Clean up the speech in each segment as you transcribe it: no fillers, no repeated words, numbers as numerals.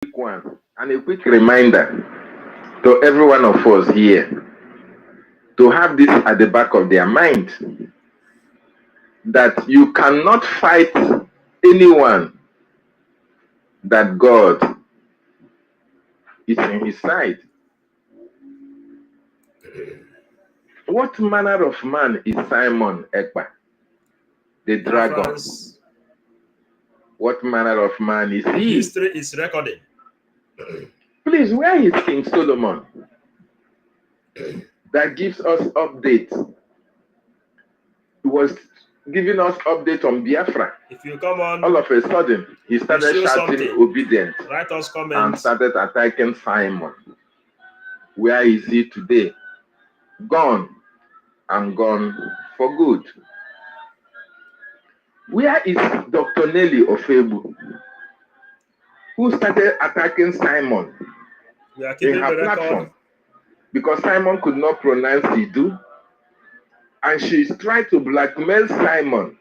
quick one and a quick reminder to every one of us here to have this at the back of their mind that you cannot fight anyone that God is in his side. What manner of man is Simon Ekpa, the dragon? What manner of man is he? History is recording. Please, where is King Solomon that gives us updates? He was giving us update on Biafra. If you come on, all of a sudden, he started shouting obedient write us comments and started attacking Simon. Where is he today? Gone, and gone for good. Where is Dr. Nelly Ofebu, who started attacking Simon in her platform because Simon could not pronounce Idu, and she tried to blackmail Simon,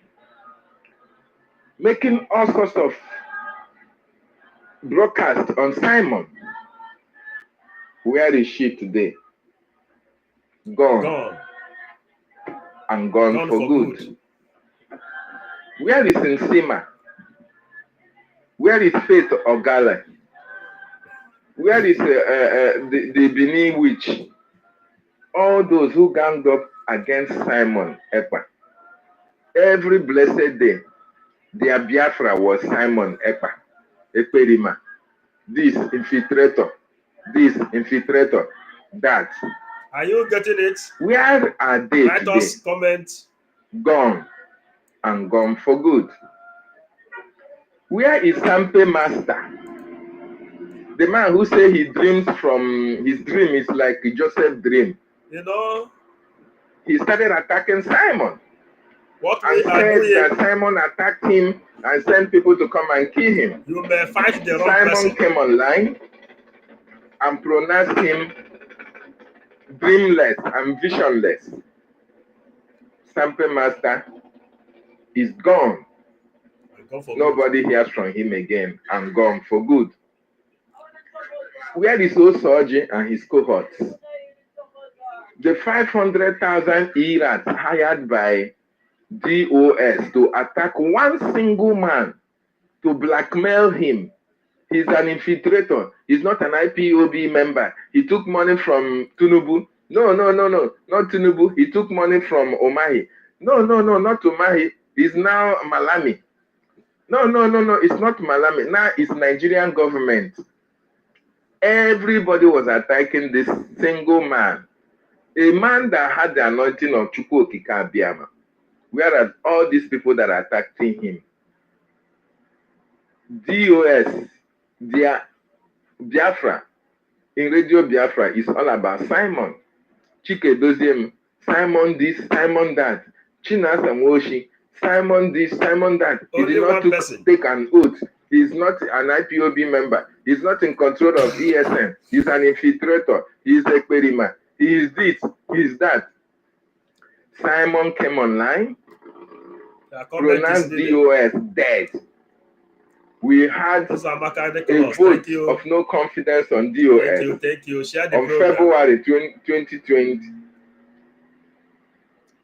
making all sorts of broadcasts on Simon. Where is she today? Gone. And gone for good. Where is Nsima? Where is Faith Ogala? Where is the Benin witch? All those who ganged up against Simon Ekpa. Every blessed day, their Biafra was Simon Ekpa. Ekperima. This infiltrator. This infiltrator. That. Are you getting it? Where are they Write today? us comment. Gone. And gone for good. Where is Sampe Master? The man who said he dreams from his dream is like Joseph's dream. You know, he started attacking Simon. What and said that Simon attacked him and sent people to come and kill him. You may fight the wrong Simon person. came online and pronounced him dreamless and visionless. Sample Master is gone. Nobody hears from him again and gone for good. Where is Osoji and his cohorts? The 500,000 Irats hired by DOS to attack one single man to blackmail him. He's an infiltrator. He's not an IPOB member. He took money from Tinubu. No, not Tinubu. He took money from Omahi. No, not Omahi. He's now Malami. No, it's not Malami. Now it's Nigerian government. Everybody was attacking this single man. A man that had the anointing of Chukwu Okike Abiyama. Whereas all these people that are attacking him, DOS, Biafra, in Radio Biafra is all about Simon. Chike Doziem, Simon this, Simon that. Chinas and Woshi, Simon this, Simon that. He did not take an oath. He's not an IPOB member. He's not in control of ESN. He's an infiltrator. He's a Perima. He is this. He is that. Simon came online, pronounced DOS dead. We had a vote of no confidence on DOS. Thank you. Share the on program. February 2020,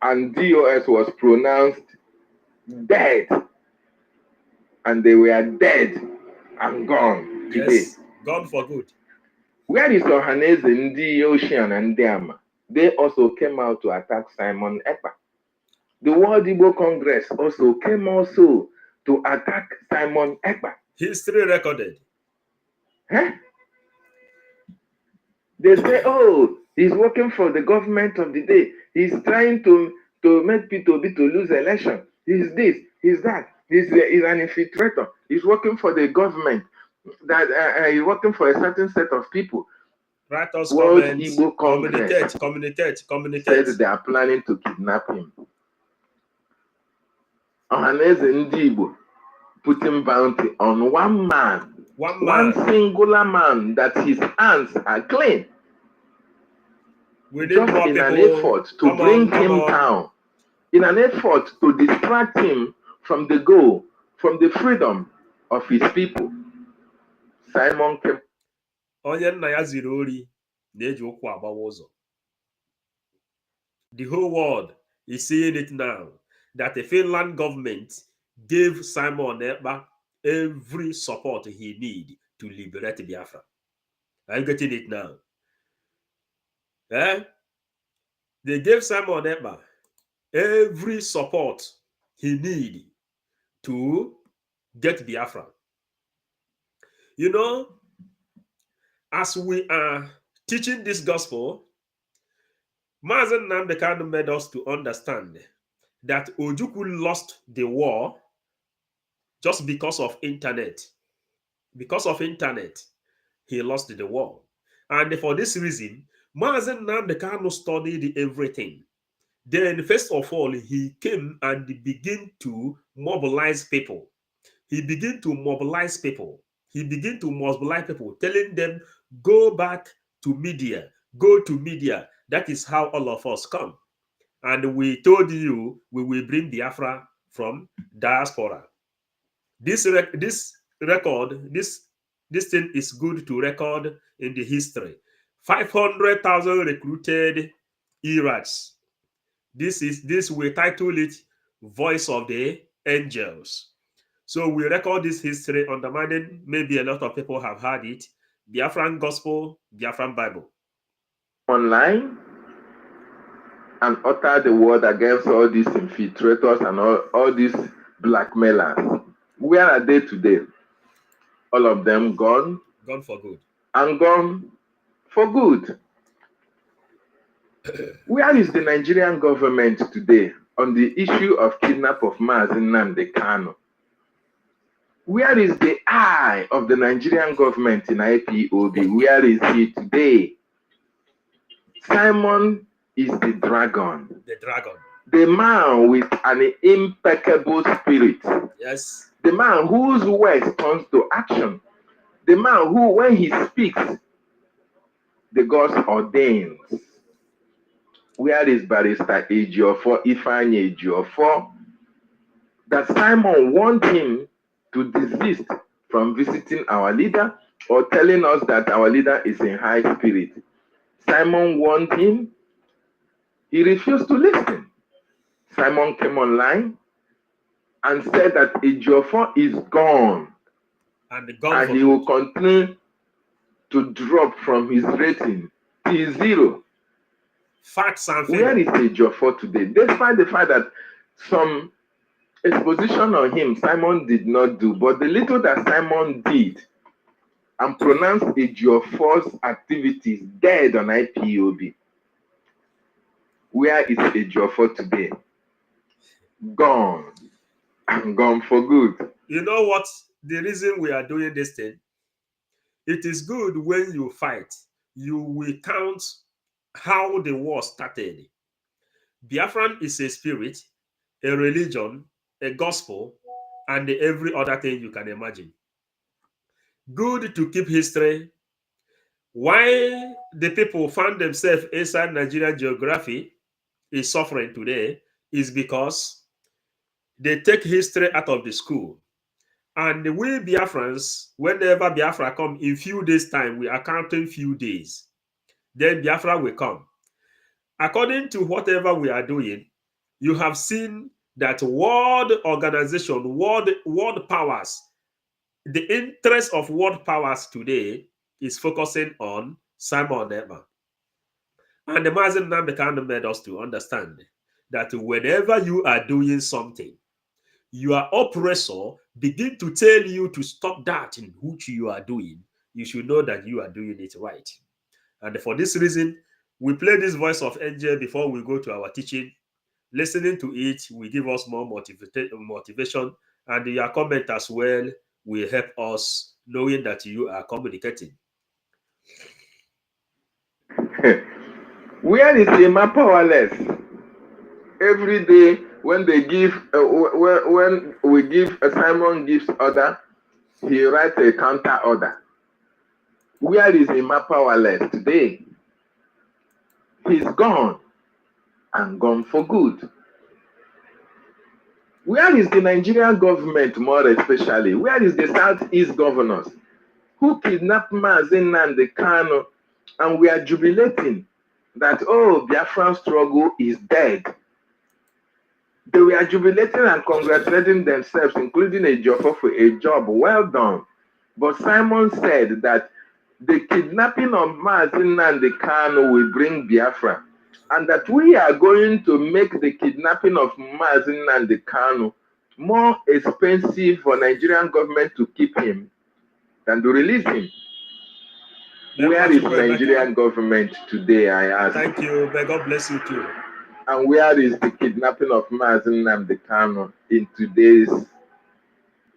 and DOS was pronounced dead. And they were dead and gone today. Yes, gone for good. Where is Ohaneze, Ndi Ocean, and Diama? They also came out to attack Simon Ekpa. The World Igbo Congress also came to attack Simon Ekpa. History recorded. Huh? They say, oh, he's working for the government of the day. He's trying to make P2B to lose election. He's this, he's that. He's an infiltrator. He's working for the government. That he's working for a certain set of people. Write us World comments. Igbo Congress Communicate. said they are planning to kidnap him. Ohaneze Ndi Igbo putting bounty on one man. One singular man that his hands are clean. We need just more in people. An effort to bring him down. In an effort to distract him from the goal, from the freedom of his people. Simon came. Onye nna ya ziri ori na-eji ụkwụ agbawa ụzọ. The whole world is seeing it now that the Finland government gave Simon Ekpa every support he needs to liberate Biafra. Are you getting it now? They gave Simon Ekpa every support he needs to get Biafra. You know, as we are teaching this gospel, Mazen Nnamdi made us to understand that Ojukwu lost the war just because of internet. Because of internet, he lost the war. And for this reason, Mazen Nnamdi studied everything. Then, first of all, he came and began to mobilize people. He began to mobilize people. He began to mobilize people, telling them, go back to media, go to media. That is how all of us come. And we told you we will bring Biafra from diaspora. This record, this thing is good to record in the history. 500,000 recruited Iraqs. This we title it Voice of the Angels. So we record this history undermining, maybe a lot of people have heard it, Biafran Gospel, Biafran Bible. Online and utter the word against all these infiltrators and all these blackmailers. Where are they today? All of them gone. Gone for good. And gone for good. Where is the Nigerian government today on the issue of kidnap of Mazen Nnamdi Kanu? Where is the eye of the Nigerian government in IPOB? Where is he today? Simon is the dragon. The dragon. The man with an impeccable spirit. Yes. The man whose words turns to action. The man who, when he speaks, the gods ordains. Where is Barrister Ejiofor, Ifeanyi Ejiofor? That Simon warned him to desist from visiting our leader or telling us that our leader is in high spirit. Simon warned him. He refused to listen. Simon came online and said that Ejiofor is gone. And he will continue to drop from his rating to zero. Facts and Where is Ejiofor today? Despite the fact that some exposition on him Simon did not do, but the little that Simon did and pronounced Ejiofor's activities dead on IPOB. Where is Ejiofor today? Gone. And gone for good. You know what? The reason we are doing this thing, it is good when you fight, you will count how the war started. Biafran is a spirit, a religion, a gospel, and every other thing you can imagine. Good to keep history. Why the people found themselves inside Nigerian geography is suffering today is because they take history out of the school. And we Biafrans, whenever Biafra come in few days' time, we are counting few days. Then Biafra will come. According to whatever we are doing, you have seen that world organization, world powers, the interest of world powers today is focusing on Simon Ekpa. And the Mazen Nnamdi made us to understand that whenever you are doing something, your oppressor begin to tell you to stop that in which you are doing, you should know that you are doing it right. And for this reason, we play this voice of angel before we go to our teaching. Listening to it will give us more motivation, and your comment as well will help us knowing that you are communicating. Where is Emma powerless? Every day when they give, when we give, Simon gives order, he writes a counter order. Where is Emma powerless today? He's gone and gone for good. Where is the Nigerian government more especially? Where is the Southeast governors? who kidnapped Mazi Nnamdi Kanu, and we are jubilating that, oh, Biafran struggle is dead. They were jubilating and congratulating themselves, including a job for a job well done. But Simon said that the kidnapping of Mazi Nnamdi Kanu will bring Biafra, and that we are going to make the kidnapping of Mazi Nnamdi Kanu more expensive for Nigerian government to keep him than to release him. Where is Nigerian government today, I ask? Thank you. May God bless you too. And where is the kidnapping of Mazi Nnamdi Kanu in today's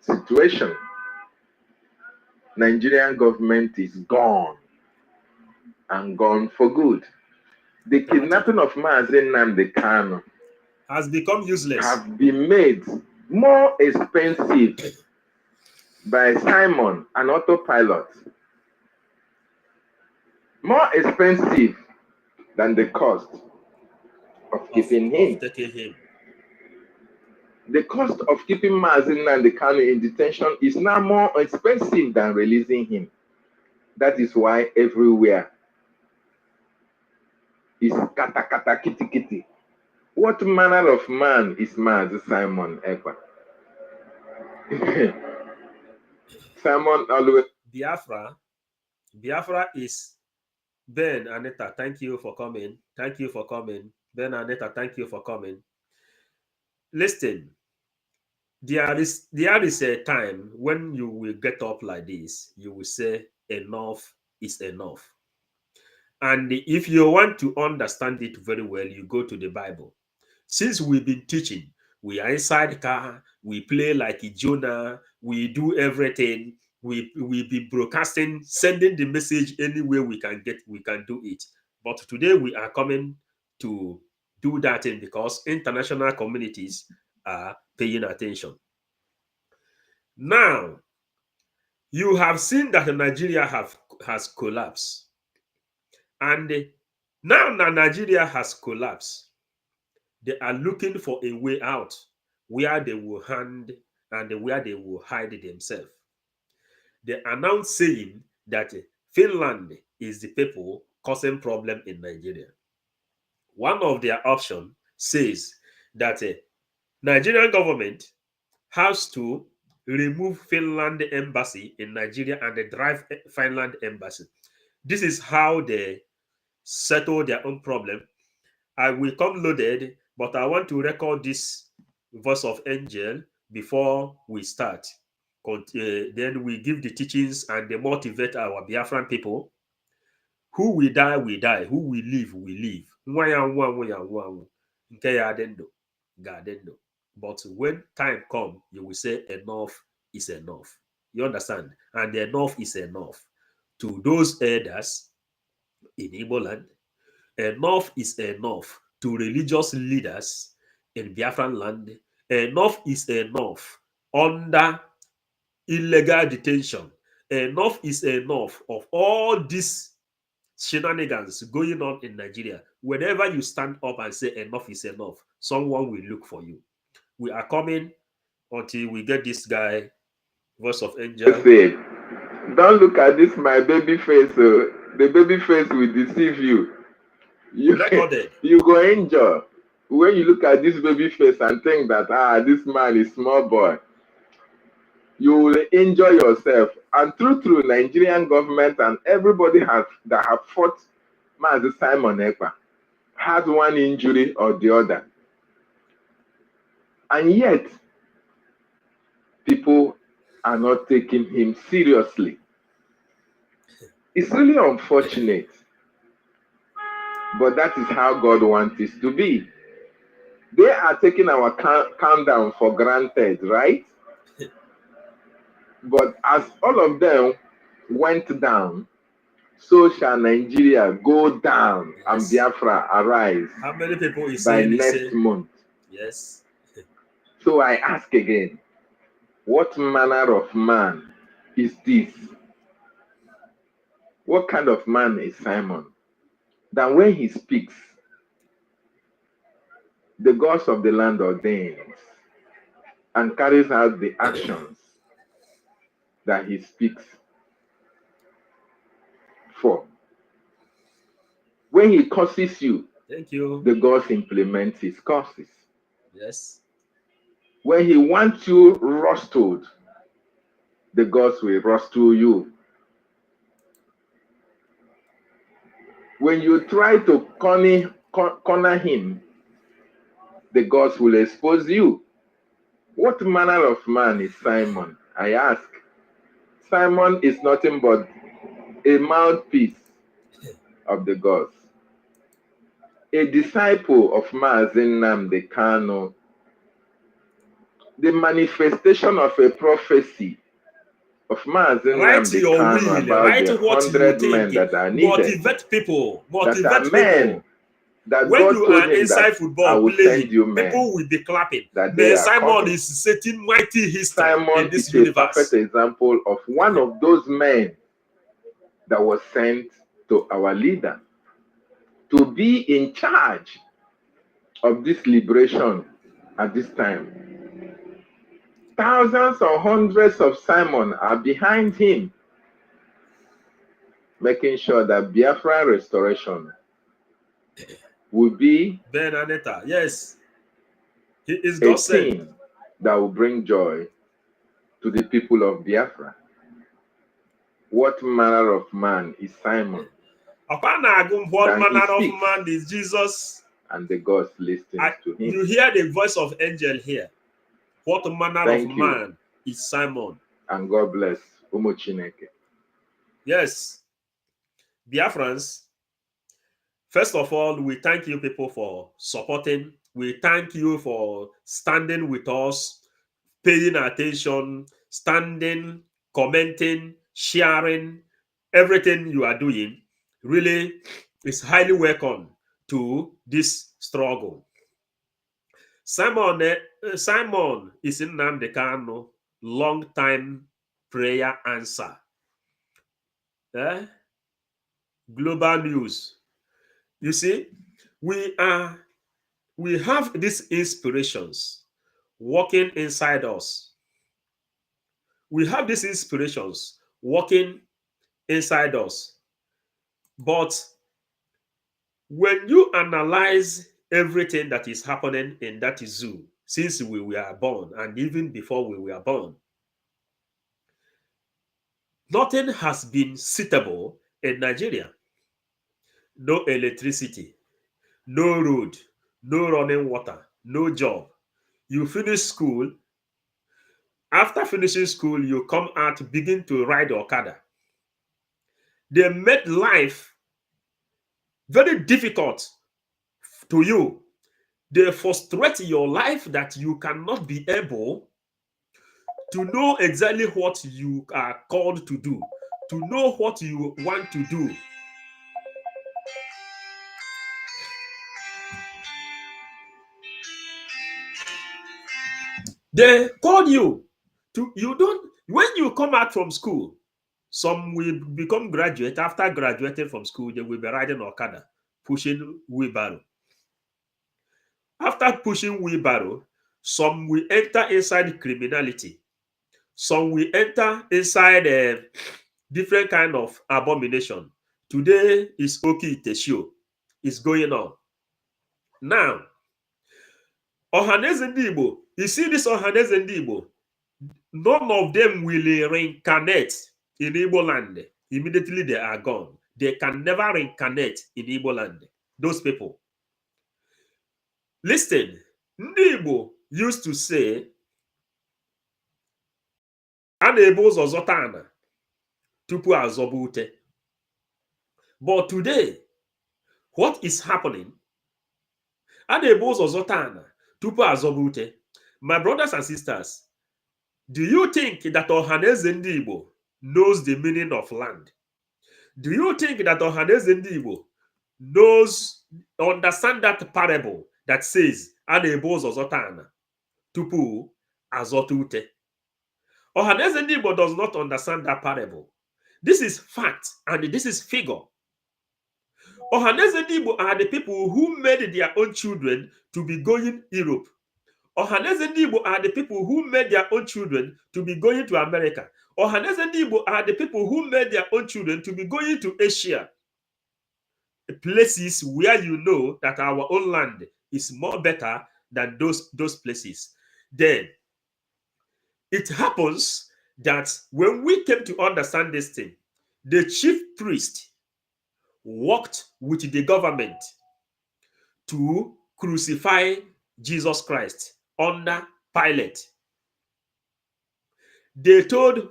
situation? Nigerian government is gone, and gone for good. The kidnapping of Mazi Nnamdi Kanu has become useless, have been made more expensive by Simon and autopilot. More expensive than the cost of keeping him. The cost of keeping Mazi Nnamdi Kanu in detention is now more expensive than releasing him. That is why everywhere is kata kata kitty kitty. What manner of man is Mazi Simon Ekpa? Simon always. Biafra is Ben Aneta. Thank you for coming. Thank you for coming. Ben Aneta, thank you for coming. Listen, there is a time when you will get up like this, you will say enough is enough. And if you want to understand it very well, you go to the Bible. Since we've been teaching, we are inside car, we play like a Jonah, we do everything, we be broadcasting, sending the message anywhere we can do it. But today we are coming to do that thing because international communities are paying attention. Now, you have seen that Nigeria has collapsed. And now that Nigeria has collapsed, they are looking for a way out where they will hand and where they will hide themselves. They are now saying that Finland is the people causing problem in Nigeria. One of their options says that Nigerian government has to remove Finland embassy in Nigeria and drive Finland embassy. This is how they settle their own problem. I will come loaded, but I want to record this voice of angel before we start. Then we give the teachings and they motivate our Biafran people. Who will die, we die. Who will live, we live. But when time comes, you will say enough is enough. You understand? And enough is enough. To those elders in Igbo land, enough is enough. To religious leaders in Biafran land, enough is enough. Under illegal detention, enough is enough of all these shenanigans going on in Nigeria. Whenever you stand up and say enough is enough, someone will look for you. We are coming until we get this guy, voice of angel. Say, don't look at this my baby face. The baby face will deceive you. You go injure when you look at this baby face and think that this man is small boy. You will enjoy yourself. And through Nigerian government and everybody that have fought Mazi Simon Ekpa had one injury or the other. And yet, people are not taking him seriously. It's really unfortunate. But that is how God wants it to be. They are taking our countdown for granted, right? But as all of them went down, so shall Nigeria go down and Biafra arise. How many people is by next month? Yes. So I ask again, what manner of man is this? What kind of man is Simon? That when he speaks, the gods of the land ordains and carries out the actions that he speaks. 4. When he curses you, Thank you. the gods implement his curses. Yes. When he wants you rustled, the gods will rustle you. When you try to corner him, the gods will expose you. What manner of man is Simon? I ask. Simon is nothing but a mouthpiece of the gods. A disciple of Mazen Nnamdi Kanu. The manifestation of a prophecy of Mazen Write Nnamdi your Kanu will. about Write the what you 100 men think. that are needed. Motivate people. That are Motivate men. people. That When God you told are him inside that I football will playing, send you men. people will be clapping. That they Man, are Simon coming. is setting mighty history Simon in this is universe. a perfect example of one of those men that was sent to our leader to be in charge of this liberation at this time. Thousands or hundreds of Simon are behind him, making sure that Biafra restoration will be Ben Aneta, yes. He is a God sent. thing that will bring joy to the people of Biafra. What manner of man is Simon? What manner of man is Jesus? And the gods listens to him. You hear the voice of angel here. What manner of man is Simon? And God bless Umu Chineke. Yes. Biafrans, first of all, we thank you people for supporting. We thank you for standing with us, paying attention, standing, commenting, sharing, everything you are doing really is highly welcome to this struggle. Simon is in Nnamdi Kanu, long time prayer answer. Global news. You see, we have these inspirations working inside us. We have these inspirations working inside us. But when you analyze everything that is happening in that zoo since we were born and even before we were born, nothing has been suitable in Nigeria. No electricity, no road, no running water, no job. You finish school. After finishing school, you come out, begin to ride Okada. They made life very difficult to you. They frustrate your life that you cannot be able to know exactly what you are called to do, to know what you want to do. They call you to, you don't, when you come out from school, some will become graduate. After graduating from school, they will be riding Okada, pushing wheelbarrow. After pushing wheelbarrow, some will enter inside criminality. Some will enter inside different kind of abomination. Today is Oki Iteshio. It's going on. Now, Ohaneze ndị Igbo, you see this Ohaneze ndị Igbo, none of them will reincarnate in Igbo land. Immediately they are gone. They can never reincarnate in Igbo land. Those people. Listen, ndị Igbo used to say, a na-ebu ụzọ zọta ana tupu azọba ute. But today, what is happening? A na-ebu ụzọ zọta ana tupu azọba ute. My brothers and sisters, do you think that Ohaneze ndị Igbo knows the meaning of land? Do you think that Ohaneze ndị Igbo understand that parable that says a na-ebu ụzọ zọta ana tupu azọta ute? Ohaneze ndị Igbo does not understand that parable. This is fact and this is figure. Ohaneze ndị Igbo are the people who made their own children to be going Europe. Ohaneze ndị Igbo are the people who made their own children to be going to America. Ohaneze ndị Igbo are the people who made their own children to be going to Asia, places where you know that our own land is more better than those places. Then it happens that when we came to understand this thing, the chief priest worked with the government to crucify Jesus Christ under Pilate. They told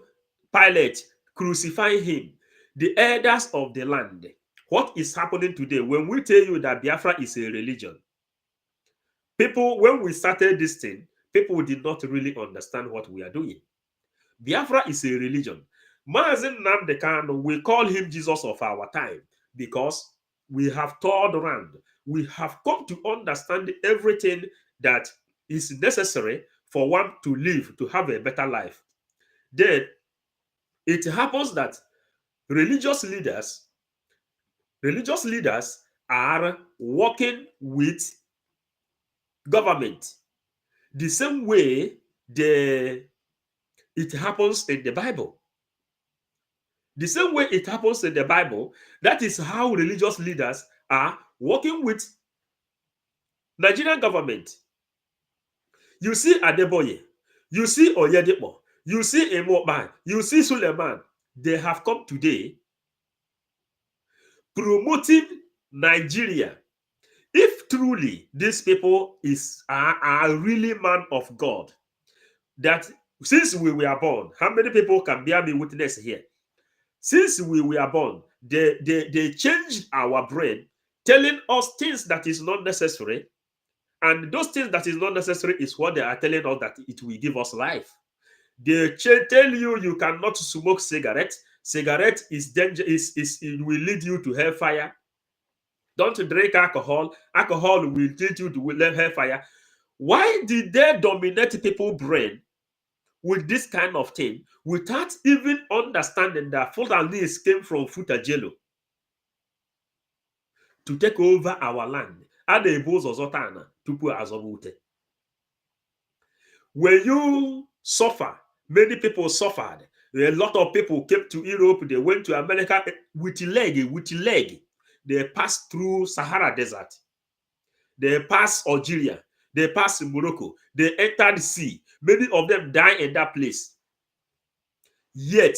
Pilate, crucify him. The elders of the land. What is happening today when we tell you that Biafra is a religion? People, when we started this thing, people did not really understand what we are doing. Biafra is a religion. Mazin Nnamdi Kanu, we call him Jesus of our time because we have toured around. We have come to understand everything that is necessary for one to live, to have a better life. Then it happens that religious leaders are working with government the same way it happens in the Bible. The same way it happens in the Bible, that is how religious leaders are working with Nigerian government. You see Adeboye, you see Oyedepo, you see Emoban, you see Suleiman. They have come today promoting Nigeria. If truly these people are really man of God, that since we were born, how many people can bear me witness here? Since we were born, they changed our brain, telling us things that is not necessary. And those things that is not necessary is what they are telling us that it will give us life. They tell you cannot smoke cigarette. Cigarette is dangerous. It will lead you to hellfire. Don't drink alcohol. Alcohol will lead you to hellfire. Why did they dominate people's brain with this kind of thing without even understanding that Fulanese came from Futajelo to take over our land? When you suffer, many people suffered. A lot of people came to Europe, they went to America with leg. They passed through Sahara Desert. They passed Algeria. They passed Morocco. They entered the sea. Many of them died in that place. Yet,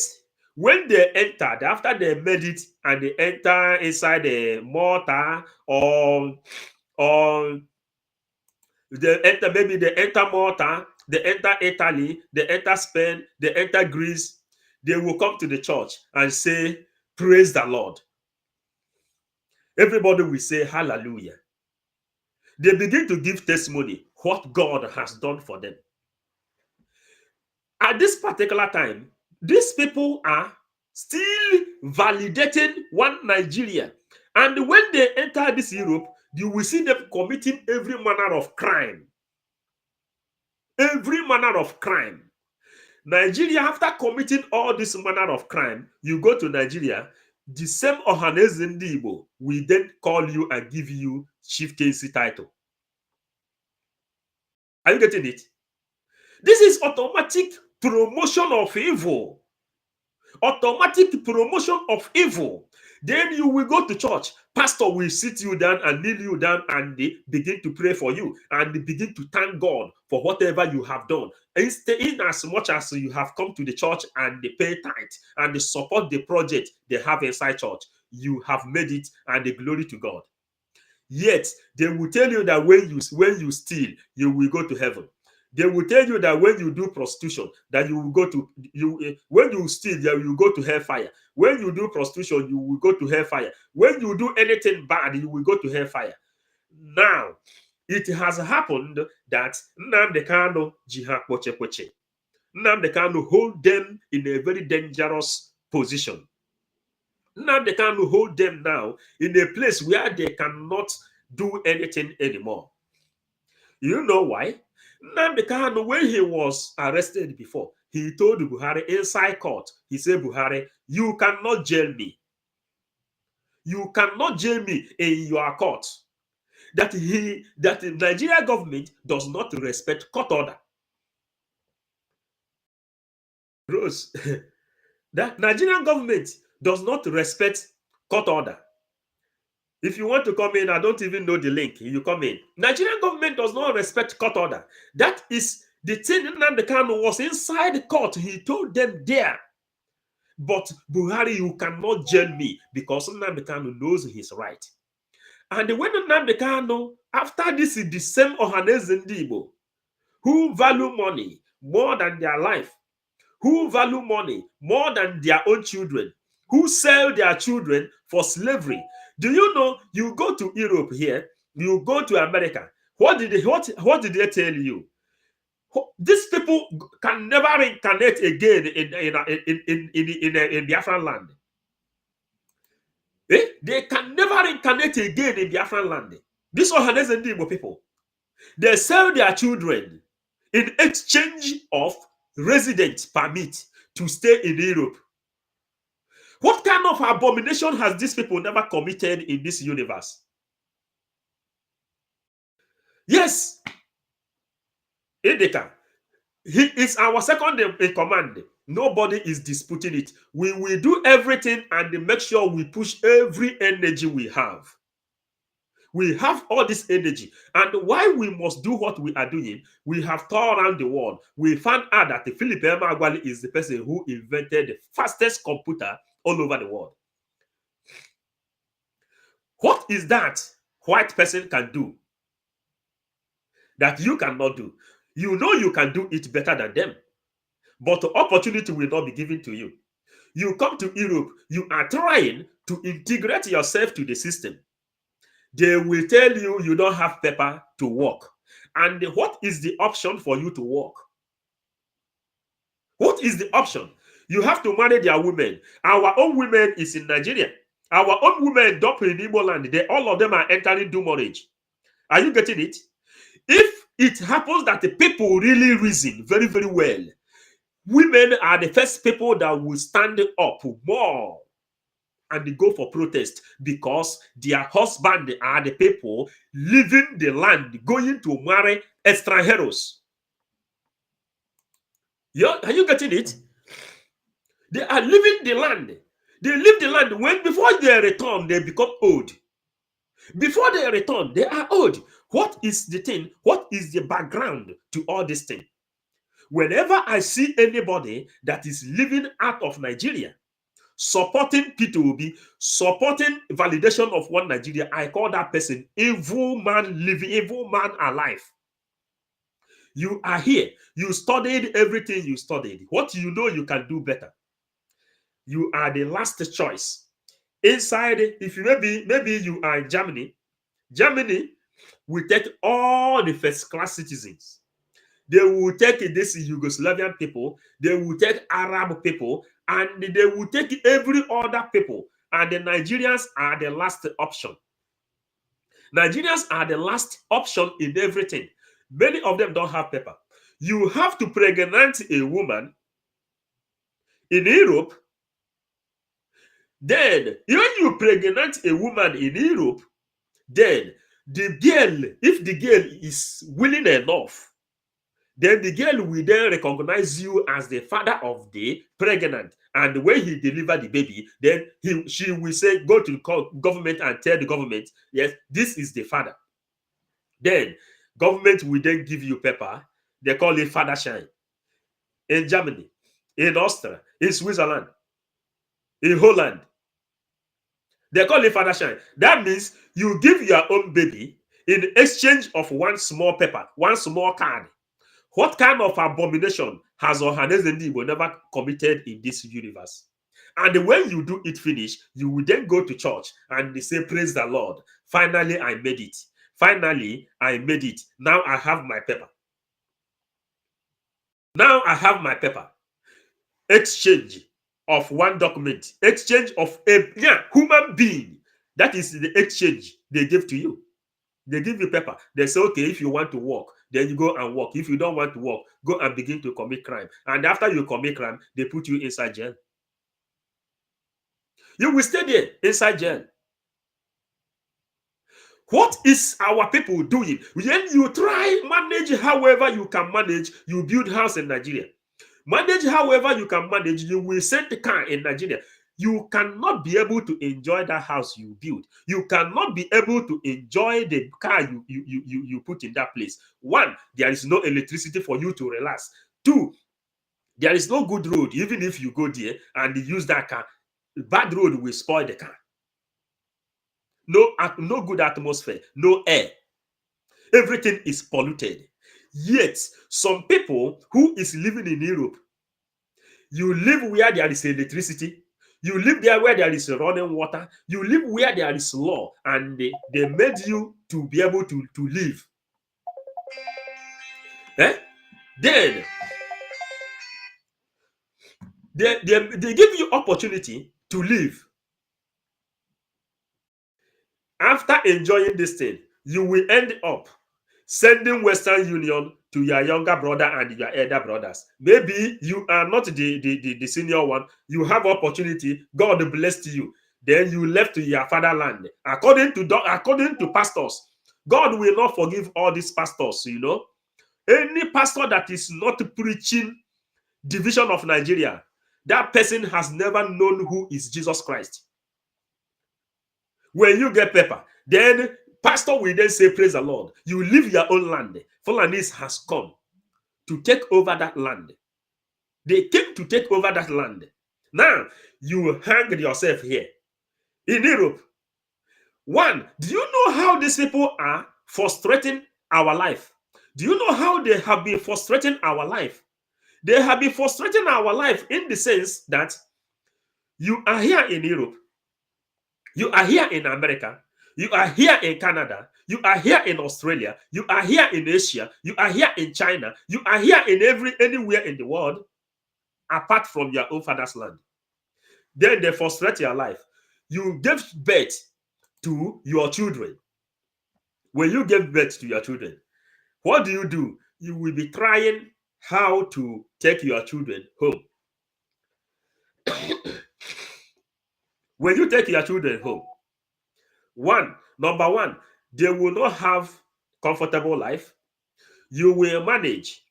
when they entered, after they made it and they enter inside the Malta or they enter Malta, they enter Italy, they enter Spain, they enter Greece, they will come to the church and say, praise the Lord. Everybody will say hallelujah. They begin to give testimony what God has done for them. At this particular time, these people are still validating one Nigeria. And when they enter this Europe, you will see them committing every manner of crime. Every manner of crime. Nigeria, after committing all this manner of crime, you go to Nigeria, the same Ohaneze Ndi Igbo will then call you and give you chieftaincy title. Are you getting it? This is automatic promotion of evil. Automatic promotion of evil. Then you will go to church. Pastor will sit you down and kneel you down and they begin to pray for you and they begin to thank God for whatever you have done. In as much as you have come to the church and they pay tithe and they support the project they have inside church, you have made it and the glory to God. Yet they will tell you that when you steal, you will go to heaven. They will tell you that when you do prostitution, that you will go to when you steal, you will go to hellfire. When you do prostitution, you will go to hellfire. When you do anything bad, you will go to hellfire. Now, it has happened that Nnamdi Kanu jiha kpoche. Nnamdi Kanu hold them in a very dangerous position. Nnamdi Kanu hold them now in a place where they cannot do anything anymore. You know why? Nnamdi Kanu, when he was arrested before, he told Buhari inside court, he said, Buhari, you cannot jail me. You cannot jail me in your court. That the Nigeria government does not respect court order. Rose, The Nigerian government does not respect court order. If you want to come in, I don't even know the link. You come in. Nigerian government does not respect court order. That is the thing. Nnamdi Kanu was inside the court. He told them there. But Buhari, you cannot jail me because Nnamdi Kanu knows his right. And when Nnamdi Kanu, after this is the same Ohaneze Ndigbo, who value money more than their life, who value money more than their own children, who sell their children for slavery. Do you know, you go to Europe here, you go to America, what did they tell you? These people can never reincarnate again in Biafran land. They can never reincarnate again in Biafran land. These Ohaneze Ndigbo people, they sell their children in exchange of residence permit to stay in Europe. What kind of abomination has these people never committed in this universe? Yes, Edeka, he is our second in command. Nobody is disputing it. We will do everything and make sure we push every energy we have. We have all this energy. And why we must do what we are doing, we have toured around the world. We found out that Philip Emeagwali is the person who invented the fastest computer all over the world. What is that white person can do that you cannot do? You know you can do it better than them, but the opportunity will not be given to you. You come to Europe, you are trying to integrate yourself to the system. They will tell you you don't have paper to work. And what is the option for you to work? What is the option? You have to marry their women. Our own women is in Nigeria. Our own women dump in Igbo land. All of them are entering do marriage. Are you getting it? If it happens that the people really reason very, very well, women are the first people that will stand up more and go for protest because their husband are the people leaving the land, going to marry extranjeros. Are you getting it? They are leaving the land. They leave the land when before they return, they become old. Before they return, they are old. What is the thing? What is the background to all this thing? Whenever I see anybody that is living out of Nigeria, supporting P2B, supporting validation of one Nigeria, I call that person evil man living, evil man alive. You are here. You studied everything you studied. What you know you can do better. You are the last choice. Inside, if you maybe you are in Germany, Germany will take all the first class citizens. They will take this Yugoslavian people, they will take Arab people, and they will take every other people. And the Nigerians are the last option. Nigerians are the last option in everything. Many of them don't have paper. You have to pregnant a woman in Europe. Then, when you pregnant a woman in Europe, then the girl, if the girl is willing enough, then the girl will then recognize you as the father of the pregnant. And when he deliver the baby, then she will say, go to the government and tell the government, yes, this is the father. Then government will then give you paper. They call it father shine. In Germany, in Austria, in Switzerland, in Holland, they call it father shine. That means you give your own baby in exchange of one small paper, one small card. What kind of abomination has Ohaneze Ndigbo never committed in this universe? And when you do it finish, you will then go to church and they say, praise the Lord. Finally, I made it. Finally, I made it. Now I have my paper. Now I have my paper. Exchange of one document. Exchange of a human being. That is the exchange they give to you. They give you paper. They say, okay, if you want to work, then you go and work. If you don't want to work, go and begin to commit crime. And after you commit crime, they put you inside jail. You will stay there inside jail. What is our people doing? When you try manage however you can manage, you build house in Nigeria. Manage however you can manage. You will send the car in Nigeria. You cannot be able to enjoy that house you build. You cannot be able to enjoy the car you put in that place. One, there is no electricity for you to relax. Two, there is no good road. Even if you go there and use that car, bad road will spoil the car. No good atmosphere, no air. Everything is polluted. Yet, some people who is living in Europe, you live where there is electricity, you live there where there is running water, you live where there is law, and they made you to be able to live. Then they give you opportunity to live. After enjoying this thing, you will end up sending Western Union to your younger brother and your elder brothers. Maybe you are not the senior one. You have opportunity. God blessed you. Then you left to your fatherland. According to pastors, God will not forgive all these pastors. Any pastor that is not preaching division of Nigeria, that person has never known who is Jesus Christ. When you get paper, then pastor will then say, praise the Lord. You leave your own land. Finland has come to take over that land. They came to take over that land. Now, you hang yourself here. In Europe, one, do you know how these people are frustrating our life? Do you know how they have been frustrating our life? They have been frustrating our life in the sense that you are here in Europe, you are here in America, you are here in Canada, you are here in Australia, you are here in Asia, you are here in China, you are here in anywhere in the world apart from your own father's land. Then they frustrate your life. You give birth to your children. When you give birth to your children, what do? You will be trying how to take your children home. When you take your children home, number one, they will not have comfortable life. You will manage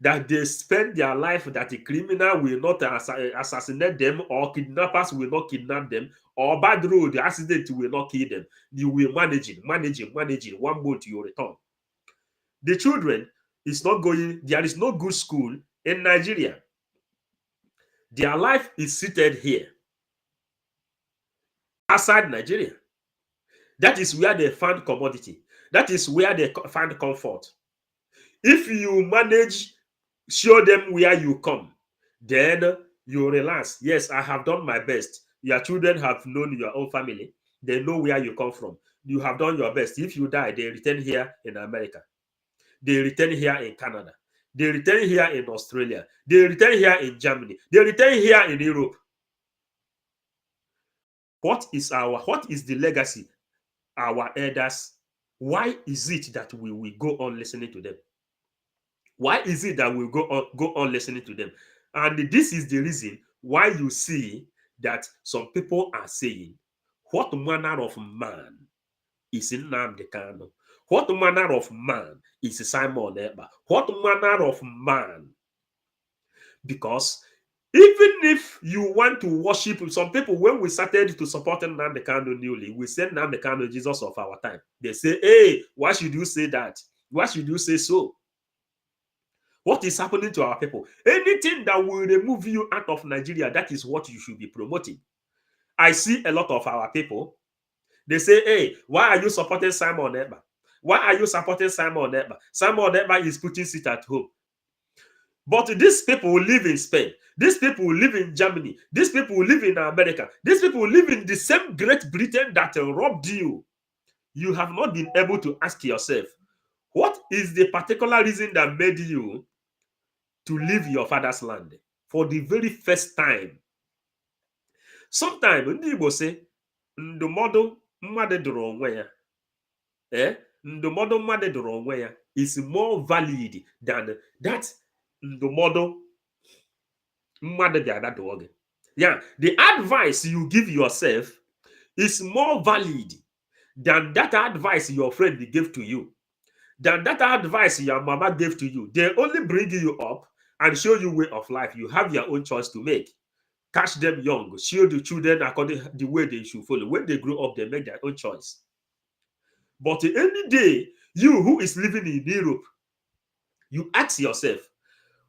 that they spend their life that a criminal will not assassinate them, or kidnappers will not kidnap them, or bad road accident will not kill them. You will manage it. 1 month you return. The children is not going, there is no good school in Nigeria. Their life is seated here, outside Nigeria. That is where they find commodity. That is where they find comfort. If you manage, show them where you come, then you relax. Yes, I have done my best. Your children have known your own family. They know where you come from. You have done your best. If you die, they return here in America. They return here in Canada. They return here in Australia. They return here in Germany. They return here in Europe. What is the legacy? Our elders, why is it that we will go on listening to them? Why is it that we go on listening to them? And this is the reason why you see that some people are saying, what manner of man is Nnamdi Kanu? What manner of man is Simon Ekpa? What manner of man? Because even if you want to worship some people, when we started to support Nnamdi Kanu newly, we said Nnamdi Kanu Jesus of our time. They say, hey, why should you say that? Why should you say so? What is happening to our people? Anything that will remove you out of Nigeria, that is what you should be promoting. I see a lot of our people. They say, hey, why are you supporting Simon Ekpa? Why are you supporting Simon Ekpa? Simon Ekpa is putting it at home. But these people live in Spain. These people live in Germany. These people live in America. These people live in the same Great Britain that robbed you. You have not been able to ask yourself, what is the particular reason that made you to leave your father's land for the very first time? Sometimes ndị Igbo say, ndụmọdụ mmadụ dụrụ onwe ya. Ndụmọdụ mmadụ dụrụ onwe ya is more valid than that ndụmọdụ mmadụ bịara dụọ gị. Yeah, the advice you give yourself is more valid than that advice your friend gave to you, than that advice your mama gave to you. They only bring you up and show you way of life. You have your own choice to make. Catch them young, show the children according to the way they should follow. When they grow up, they make their own choice. But any day, you who is living in Europe, you ask yourself,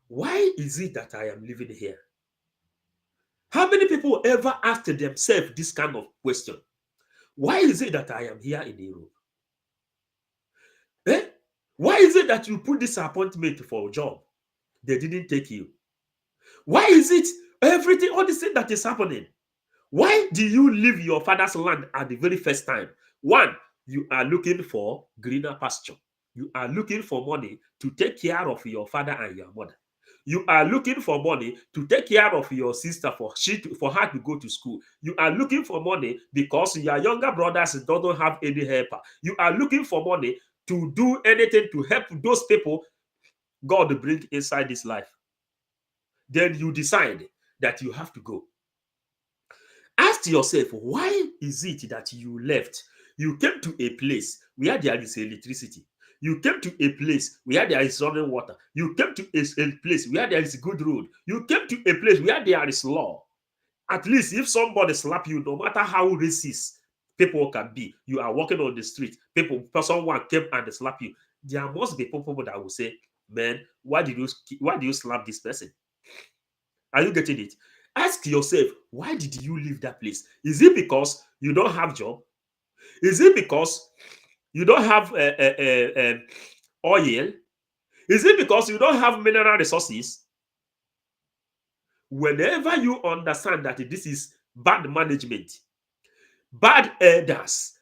why is it that I am living here? How many people ever asked themselves this kind of question? Why is it that I am here in Europe? Eh? Why is it that you put this appointment for a job? They didn't take you. Why is it everything, all this thing that is happening? Why do you leave your father's land at the very first time? One, you are looking for greener pasture. You are looking for money to take care of your father and your mother. You are looking for money to take care of your sister for her to go to school. You are looking for money because your younger brothers don't have any helper. You are looking for money to do anything to help those people God bring inside this life. Then you decide that you have to go. Ask yourself, why is it that you left? You came to a place where there is electricity. You came to a place where there is running water. You came to a place where there is good road. You came to a place where there is law. At least if somebody slap you, no matter how racist people can be, you are walking on the street, someone came and slap you. There must be people that will say, man, why do you slap this person? Are you getting it? Ask yourself, why did you leave that place? Is it because you don't have job? Is it because you don't have oil? Is it because you don't have mineral resources? Whenever you understand that this is bad management, bad elders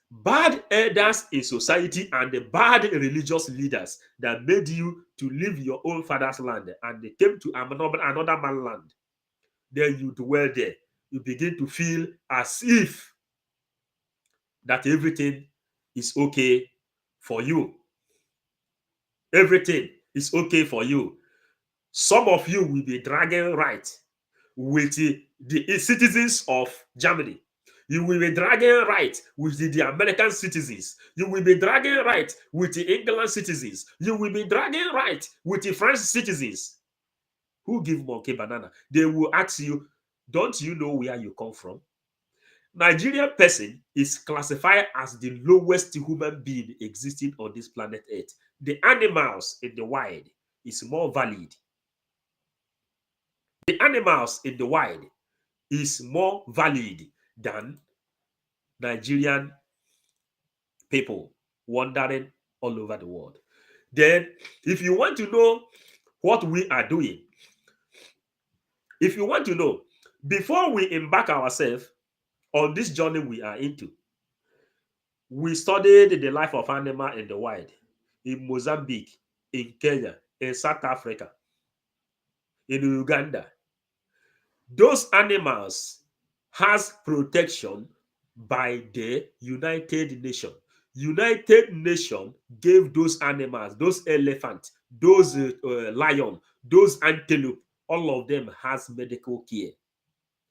in society, and the bad religious leaders that made you to leave your own father's land and they came to another man's land, then you dwell there. You begin to feel as if that everything is okay for you. Everything is okay for you. Some of you will be dragging right with the citizens of Germany. You will be dragging right with the American citizens. You will be dragging right with the England citizens. You will be dragging right with the French citizens. Who give monkey banana? They will ask you, don't you know where you come from? Nigerian person is classified as the lowest human being existing on this planet Earth. The animals in the wild is more valid. The animals in the wild is more valid than Nigerian people wandering all over the world. Then, if you want to know what we are doing, if you want to know, before we embark ourselves on this journey we are into, we studied the life of animal in the wild, in Mozambique, in Kenya, in South Africa, in Uganda. Those animals has protection by the United Nations. United Nations gave those animals, those elephants, those lion, those antelope, all of them has medical care.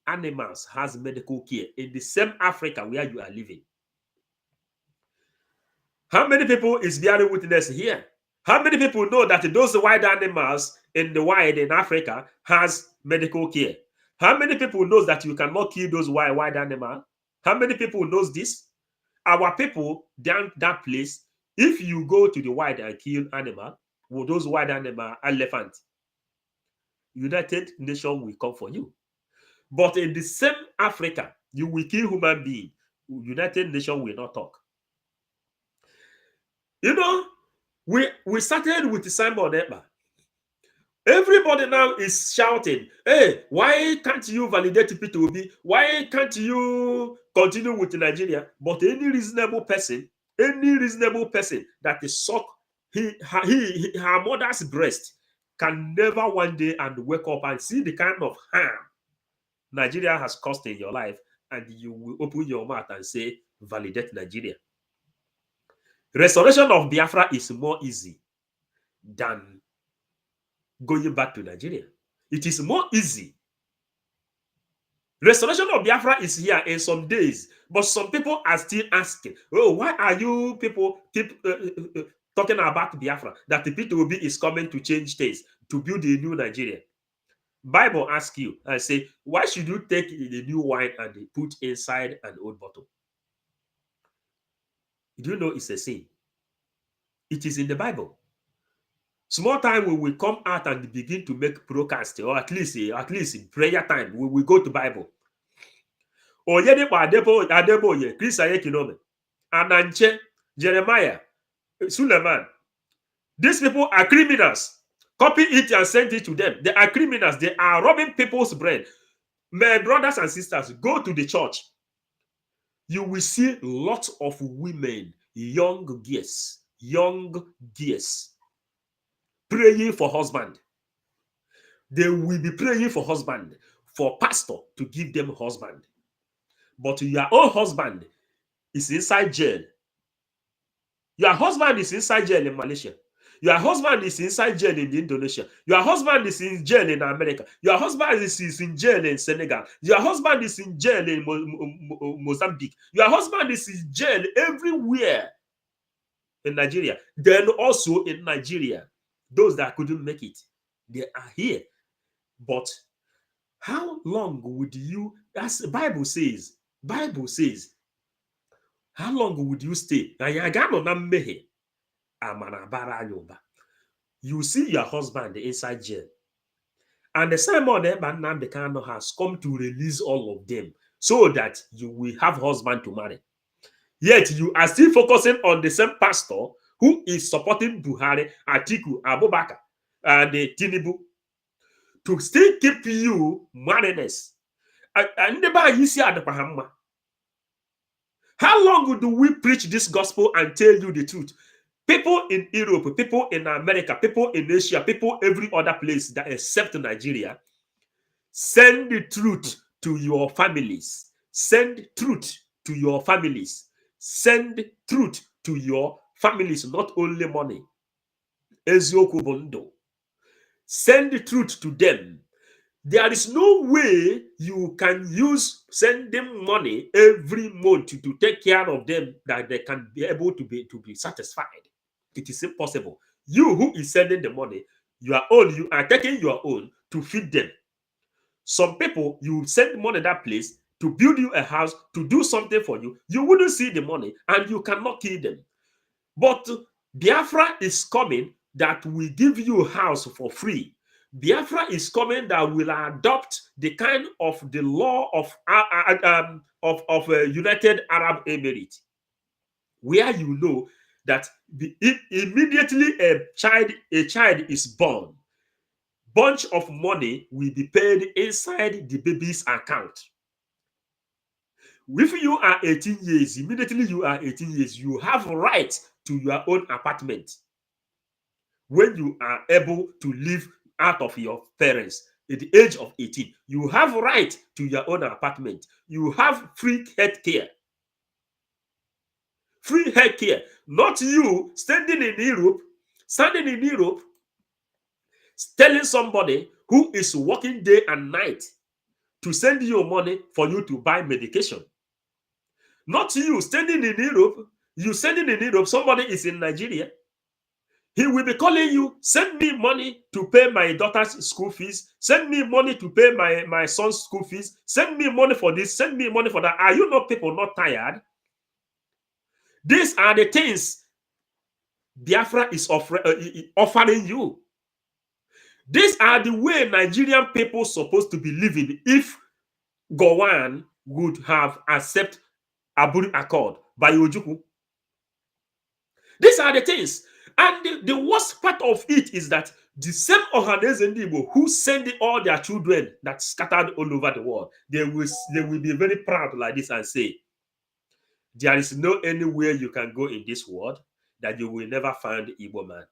Animals has medical care in the same Africa where you are living. How many people is bearing witness here? How many people know that those wild animals in the wild in Africa has medical care? How many people knows that you cannot kill those wild animals? How many people knows this? Our people down that place, if you go to the wild and kill animal, with those wild animal, elephant, United Nations will come for you. But in the same Africa, you will kill human being, United Nations will not talk. You know, we started with Simon Ekpa. Everybody now is shouting, hey, why can't you validate P2B? Why can't you continue with Nigeria? But any reasonable person that is suck her mother's breast can never one day and wake up and see the kind of harm Nigeria has caused in your life, and you will open your mouth and say, validate Nigeria. Restoration of Biafra is more easy than going back to Nigeria. It is more easy. Restoration of Biafra is here in some days, but some people are still asking, oh, why are you people keep talking about Biafra, that the P2B is coming to change things? to build a new Nigeria. Bible asks you and say, why should you take the new wine and put inside an old bottle? Do you know it's a sin? It is in the Bible. Small time we will come out and begin to make broadcast, or at least in prayer time, we will go to Bible. Adeboye, Chris Ayekinome, Ananche, Jeremiah, Suleiman. These people are criminals. Copy it and send it to them. They are criminals. They are robbing people's bread. My brothers and sisters, go to the church. You will see lots of women, young girls, praying for husband. They will be praying for husband, for pastor to give them husband. But your own husband is inside jail. Your husband is inside jail in Malaysia. Your husband is inside jail in Indonesia. Your husband is in jail in America. Your husband is in jail in Senegal. Your husband is in jail in Mozambique. Your husband is in jail everywhere in Nigeria. Then also in Nigeria, those that couldn't make it, they are here. But how long would you, as the Bible says, how long would you stay? You see your husband inside jail. And the Simon Ekpa has come to release all of them so that you will have husband to marry. Yet you are still focusing on the same pastor who is supporting Buhari, Atiku, Abubakar, and Tinubu to still keep you marriedness. How long do we preach this gospel and tell you the truth? People in Europe, people in America, people in Asia, people every other place that except Nigeria, send the truth to your families. Send truth to your families. Send truth to your families, not only money. Send the truth to them. There is no way you can use sending money every month to take care of them that they can be able to be satisfied. It is impossible. You who is sending the money, you are taking your own to feed them. Some people, you send money that place to build you a house, to do something for you. You wouldn't see the money and you cannot kill them. But Biafra is coming that will give you a house for free. Biafra is coming that will adopt the kind of the law of United Arab Emirates, where you know that immediately a child is born, bunch of money will be paid inside the baby's account. If you are 18 years, immediately you are 18 years, you have right to your own apartment. When you are able to live out of your parents at the age of 18, you have right to your own apartment. You have free health care. Free health care. Not you standing in Europe, telling somebody who is working day and night to send you money for you to buy medication. Not you standing in Europe. You standing in Europe, somebody is in Nigeria. He will be calling you, send me money to pay my daughter's school fees. Send me money to pay my son's school fees. Send me money for this. Send me money for that. Are you not people not tired? These are the things Biafra is offering you. These are the way Nigerian people supposed to be living if Gowon would have accepted Aburi Accord by Ojukwu. These are the things. And the worst part of it is that the same Ohaneze Igbo who send all their children that scattered all over the world, they will be very proud like this and say, there is no anywhere you can go in this world that you will never find Igbo man.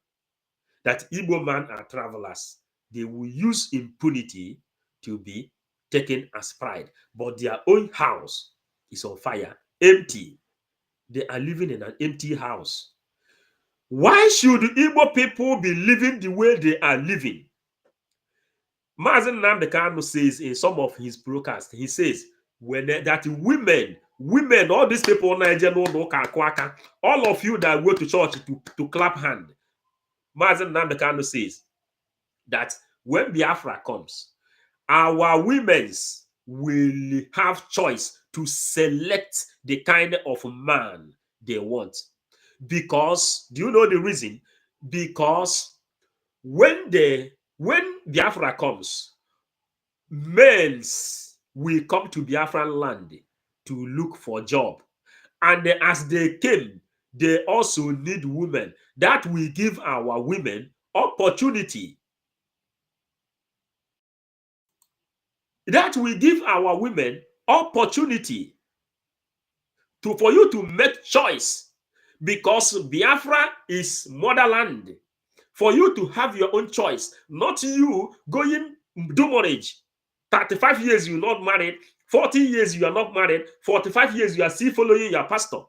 That Igbo man are travelers. They will use impunity to be taken as pride. But their own house is on fire, empty. They are living in an empty house. Why should Igbo people be living the way they are living? Mazen Nnamdi Kanu says in some of his broadcasts, he says, that women, all these people, all of you that go to church to clap hand, Mazen Nnamdi Kanu says, that when Biafra comes, our women's will have choice to select the kind of man they want. Because, do you know the reason? Because when Biafra comes, men will come to Biafran land to look for job. And as they came, they also need women. That will give our women opportunity. That will give our women opportunity for you to make choice. Because Biafra is motherland. For you to have your own choice, not you going do marriage. 35 years you're not married, 40 years you are not married, 45 years you are still following your pastor.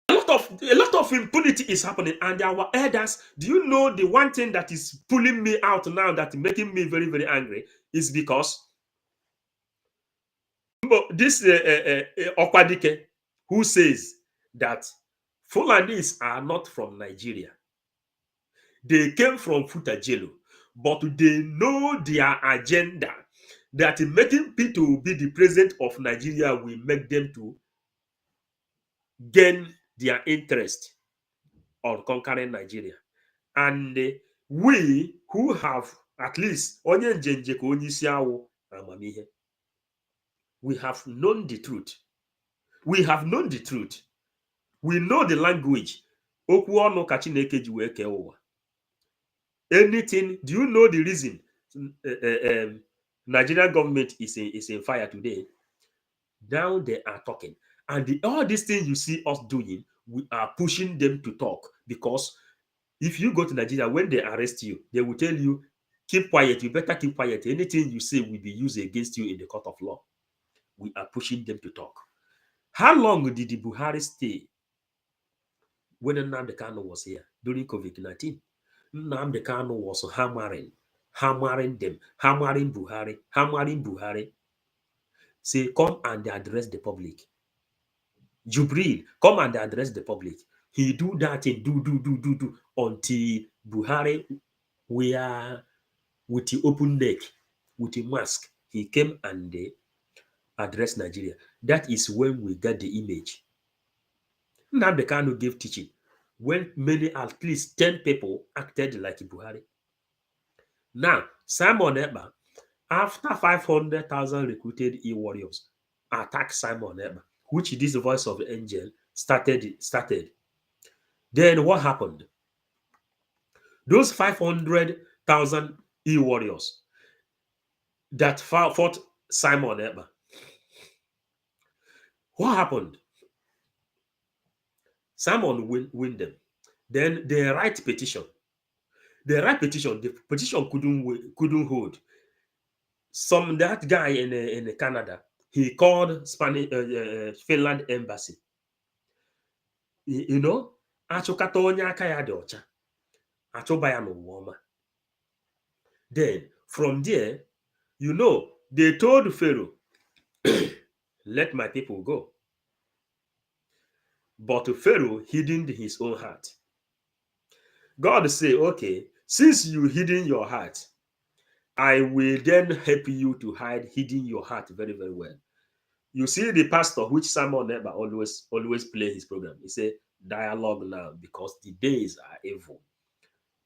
A lot of impunity is happening, and our elders, do you know the one thing that is pulling me out now, that making me very, very angry, is because this Okwadike, who says that Fulanis are not from Nigeria. They came from Futajelo, but they know their agenda, that making people be the president of Nigeria will make them to gain their interest on conquering Nigeria. And we who have at least onye njenje ka onye isi awụ amamihe, we have known the truth. We have known the truth. We know the language. Okwu ọnụ ka Chineke ji wee kee ụwa. Anything, do you know the reason Nigerian government is in fire today? Now they are talking. And all these things you see us doing, we are pushing them to talk. Because if you go to Nigeria, when they arrest you, they will tell you, keep quiet, you better keep quiet. Anything you say will be used against you in the court of law. We are pushing them to talk. How long did the Buhari stay when Nnamdi Kanu was here during COVID-19? Nnamdi Kanu was hammering them, hammering Buhari. Say, come and address the public. Jubril, come and address the public. He do that and do until Buhari were with the open neck, with the mask. He came and addressed Nigeria. That is when we got the image. Nnamdi Kanu gave teaching when many, at least 10 people, acted like Buhari. Now, Simon Ekpa, after 500,000 recruited e-warriors attacked Simon Ekpa, which this voice of the angel started. Then what happened? Those 500,000 e-warriors that fought Simon Ekpa, what happened? Simon win them. Then they write petition. The petition couldn't hold. That guy in Canada, he called Finland embassy. You know, achụkata onye aka ya dị ọcha, achụba ya n'ụwa ọma. Then from there, you know, they told Pharaoh, let my people go. But Pharaoh hidden his own heart. God say, okay, since you hidden your heart, I will then help you to hidden your heart very, very well. You see the pastor, which Simon Ekpa always play his program. He say, dialogue now, because the days are evil.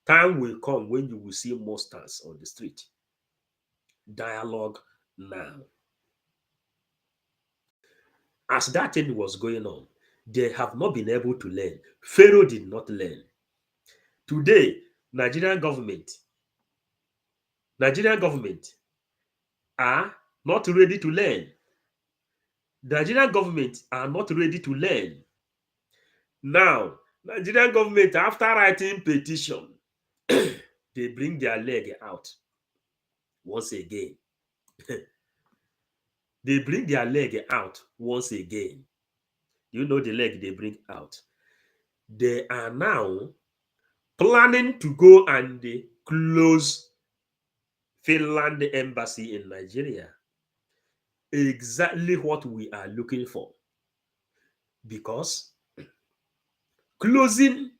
Time will come when you will see monsters on the street. Dialogue now. As that thing was going on, they have not been able to learn. Pharaoh did not learn. Today, Nigerian government are not ready to learn. The Nigerian government are not ready to learn. Now, Nigerian government, after writing petition, they bring their leg out once again. They bring their leg out once again. You know the leg they bring out. They are now planning to go and close Finland embassy in Nigeria. Exactly what we are looking for. Because closing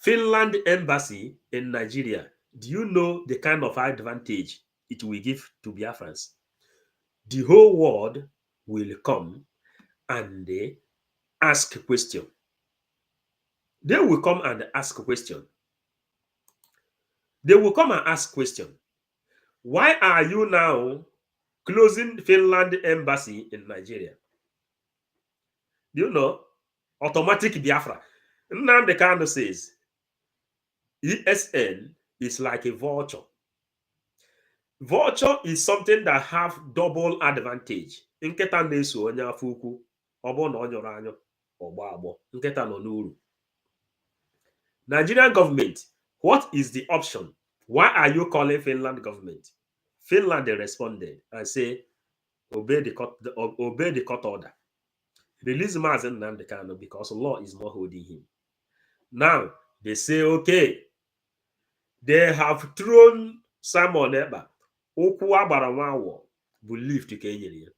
Finland embassy in Nigeria, do you know the kind of advantage it will give to Biafrans? The whole world will come and they ask a question. They will come and ask a question. They will come and ask question. Why are you now closing Finland embassy in Nigeria? Do you know? Automatic Biafra. Nnamdi Kanu says, ESN is like a vulture. Vulture is something that have double advantage. Nketa na-eso onye afọ ukwu, ọ bụrụ na ọ nyụrụ anyụ, ọgbọ agbọ. Nketa nọ n'uru. Nigerian government, what is the option? Why are you calling Finland government? Finland, they responded and say, obey the court order. Release Mazen Nnamdi Kanu because law is not holding him. Now, they say, okay, they have thrown Simon Ekpa. Okwu agbara nwa awọ bụ lift ka enyere ya.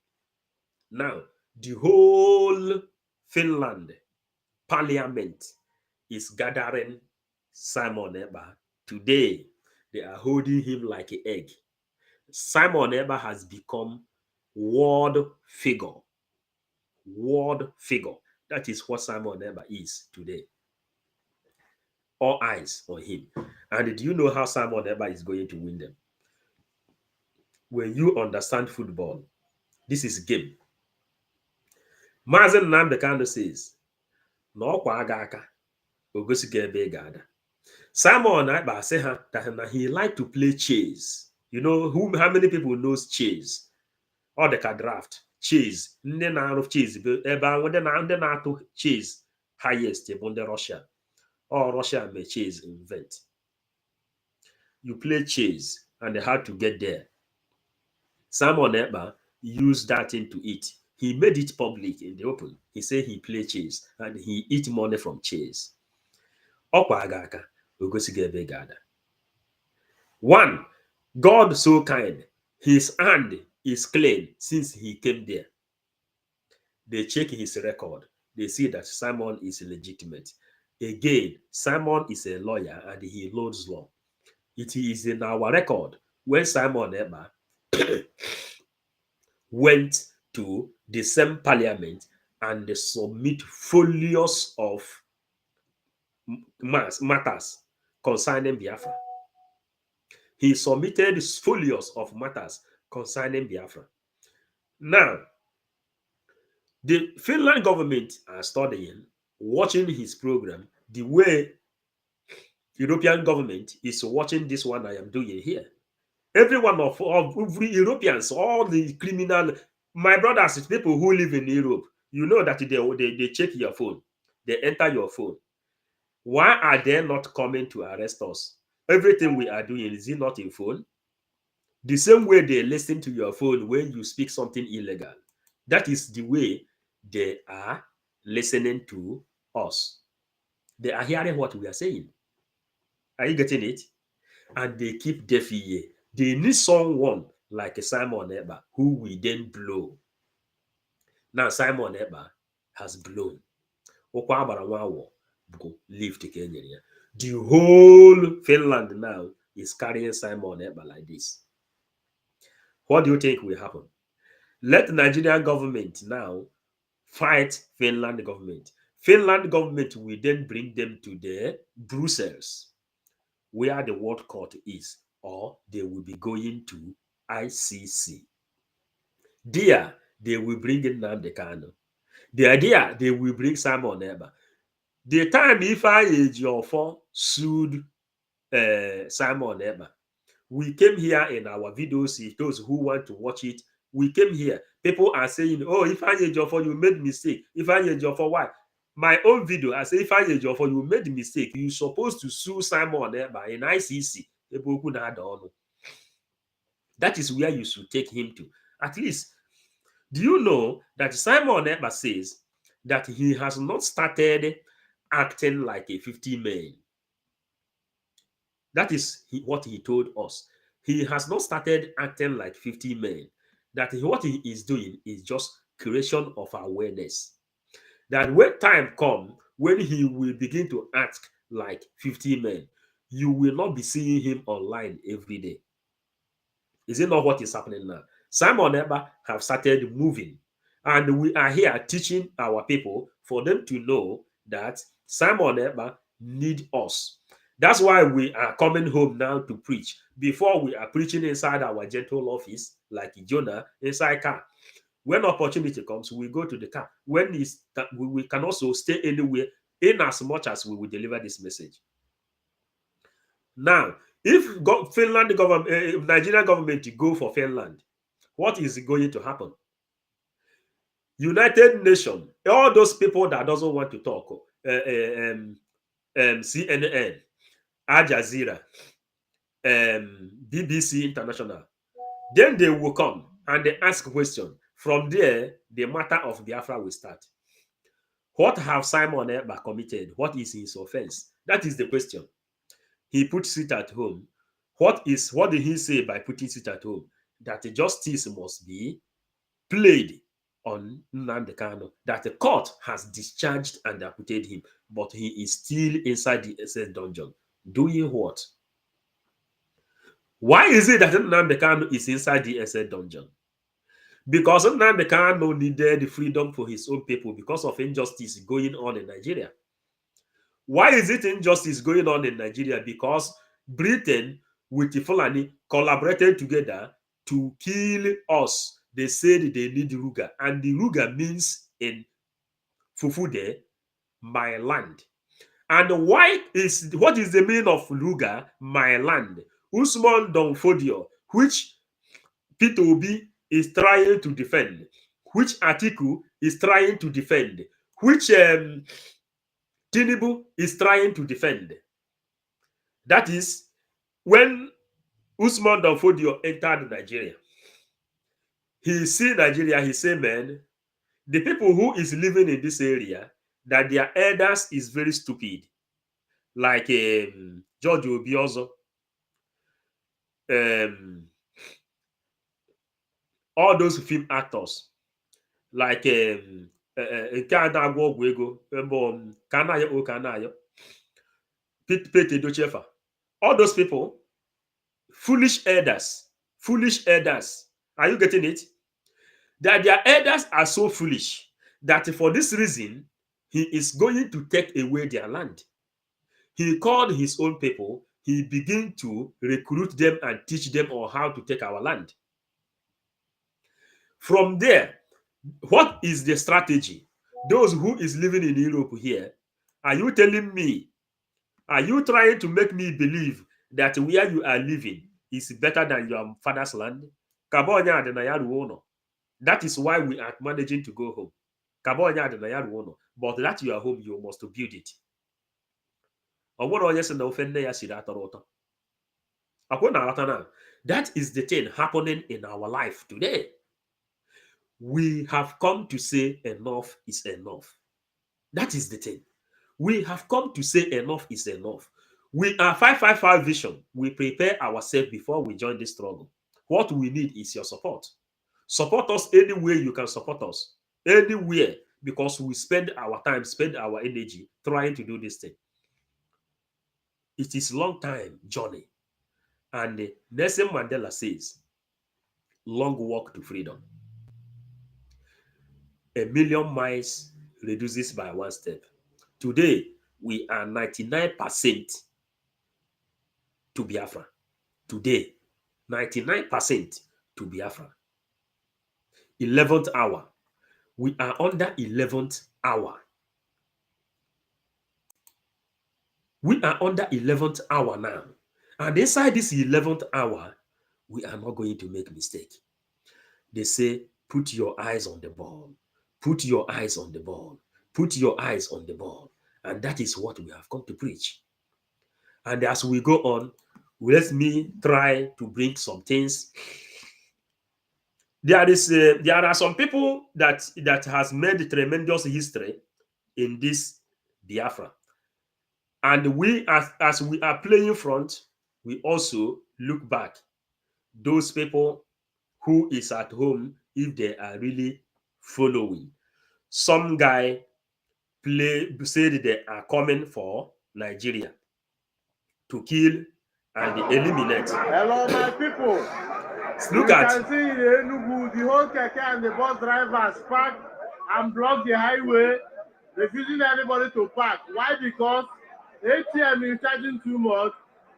Now, the whole Finland parliament is gathering Simon Ekpa. Today, they are holding him like an egg. Simon Ekpa has become world figure. World figure. That is what Simon Ekpa is today. All eyes on him. And do you know how Simon Ekpa is going to win them? When you understand football, this is game. Mazen Nnamdi Kanu says, no kwa aga aka, ogosiga ebe gada. Simon Ekpa say that he like to play chess. You know how many people knows chess? Or the draft chess. Ndị na-arụ chess ebe ahụ ndị na-atụ chess highest bụ ndị Russia. Or Russia may chess invent. You play chess and they had to get there. Simon Ekpa used that into it. He made it public in the open. He said he play chess and he eat money from chess. One, God so kind. His hand is clean since he came there. They check his record. They see that Simon is legitimate. Again, Simon is a lawyer and he loads law. It is in our record when Simon Ekpa went to the same parliament and they submit folios of matters concerning Biafra. He submitted folios of matters concerning Biafra. Now, the Finland government are studying, watching his program, the way European government is watching this one I am doing here. Every one of every Europeans, all the criminal, my brothers, people who live in Europe, you know that they check your phone. They enter your phone. Why are they not coming to arrest us? Everything we are doing, is it not in phone? The same way they listen to your phone when you speak something illegal. That is the way they are listening to us. They are hearing what we are saying. Are you getting it? And they keep deaf ear. They need someone like Simon Ekpa who will then blow. Now Simon Ekpa has blown. The whole Finland now is carrying Simon Ekpa like this. What do you think will happen? Let the Nigerian government now fight Finland government. Finland government will then bring them to the Brussels, where the World Court is, or they will be going to ICC. There, they will bring in Nnamdi Kanu. The idea, they will bring Simon Ekpa. The time Ifeanyi Ejiofor sued Simon Ekpa, we came here in our videos, if those who want to watch it, we came here. People are saying, oh, Ifeanyi Ejiofor, you made mistake. Ifeanyi Ejiofor, why? My own video, I say, Ifeanyi Ejiofor, you made a mistake. You're supposed to sue Simon Ekpa in ICC. That is where you should take him to. At least, do you know that Simon Ekpa says that he has not started acting like a 50 man? That is what he told us. He has not started acting like 50 men. That what he is doing is just creation of awareness. That when time comes, when he will begin to act like 50 men, you will not be seeing him online every day. Is it not what is happening now? Simon Ekpa have started moving, and we are here teaching our people for them to know that Simon Ekpa need us. That's why we are coming home now to preach. Before, we are preaching inside our gentle office, like Jonah, inside car. When opportunity comes, we go to the car. When we can also stay anywhere, in as much as we will deliver this message. Now, if Finland government, Nigerian government to go for Finland, what is going to happen? United Nations, all those people that doesn't want to talk, CNN, Al Jazeera, BBC International, then they will come and they ask question. From there, the matter of Biafra will start. What have Simon Ekpa committed? What is his offense? That is the question. He puts it at home. What did he say by putting it at home? That justice must be played on Nnamdi Kanu, that the court has discharged and acquitted him, but he is still inside the SS dungeon. Doing what? Why is it that Nnamdi Kanu is inside the SS dungeon? Because Nnamdi Kanu needed freedom for his own people because of injustice going on in Nigeria. Why is it injustice going on in Nigeria? Because Britain with the Fulani collaborated together to kill us. They said they need Ruga, and the Ruga means in Fufude, my land. And what is the meaning of Ruga, my land? Usman Donfodio, which Peter Obi is trying to defend, which Atiku is trying to defend, which Tinubu is trying to defend. That is when Usman Danfodio entered Nigeria. He see Nigeria, he say, man, the people who is living in this area, that their elders is very stupid. Like George Obiozo, all those film actors, like Pete Dochefa, all those people, foolish elders. Are you getting it? That their elders are so foolish that for this reason, he is going to take away their land. He called his own people. He began to recruit them and teach them on how to take our land. From there, what is the strategy? Those who is living in Europe here, are you telling me, are you trying to make me believe that where you are living is better than your father's land? That is why we are managing to go home. But that you are home, you must build it. That is the thing happening in our life today. We have come to say enough is enough. That is the thing. We have come to say enough is enough. We are 555 Vision. We prepare ourselves before we join this struggle. What we need is your support. Support us anywhere you can support us. Anywhere. Because we spend our time, spend our energy trying to do this thing. It is a long time journey. And Nelson Mandela says, long walk to freedom. 1,000,000 miles reduces by one step. Today, we are 99% to Biafra. Today, 99% to Biafra. 11th hour. We are under 11th hour. We are under 11th hour now. And inside this 11th hour, we are not going to make mistake. They say, put your eyes on the ball. Put your eyes on the ball. Put your eyes on the ball. And that is what we have come to preach. And as we go on, let me try to bring some things. There are some people that has made tremendous history in this Biafra. And we, as we are playing front, we also look back. Those people who is at home, if they are really following. Some guy said they are coming for Nigeria to kill and eliminate. Hello, my people. Look you at. can see in Enugu, the whole keke and the bus drivers park and block the highway, refusing anybody to park. Why? Because ATM is charging too much,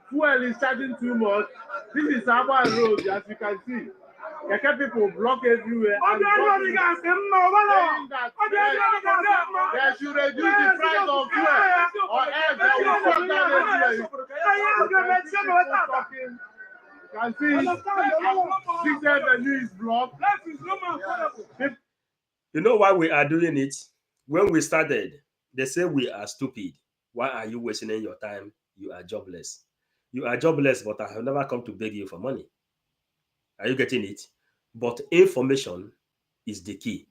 fuel is charging too much. This is our road, as you can see. Keke people block everywhere. And saying that they should reduce the price of fuel, or else they will shut down everywhere. You can see this avenue is blocked. You know why we are doing it? When we started, they say we are stupid. Why are you wasting your time? You are jobless. You are jobless, but I have never come to beg you for money. Are you getting it? But information is the key.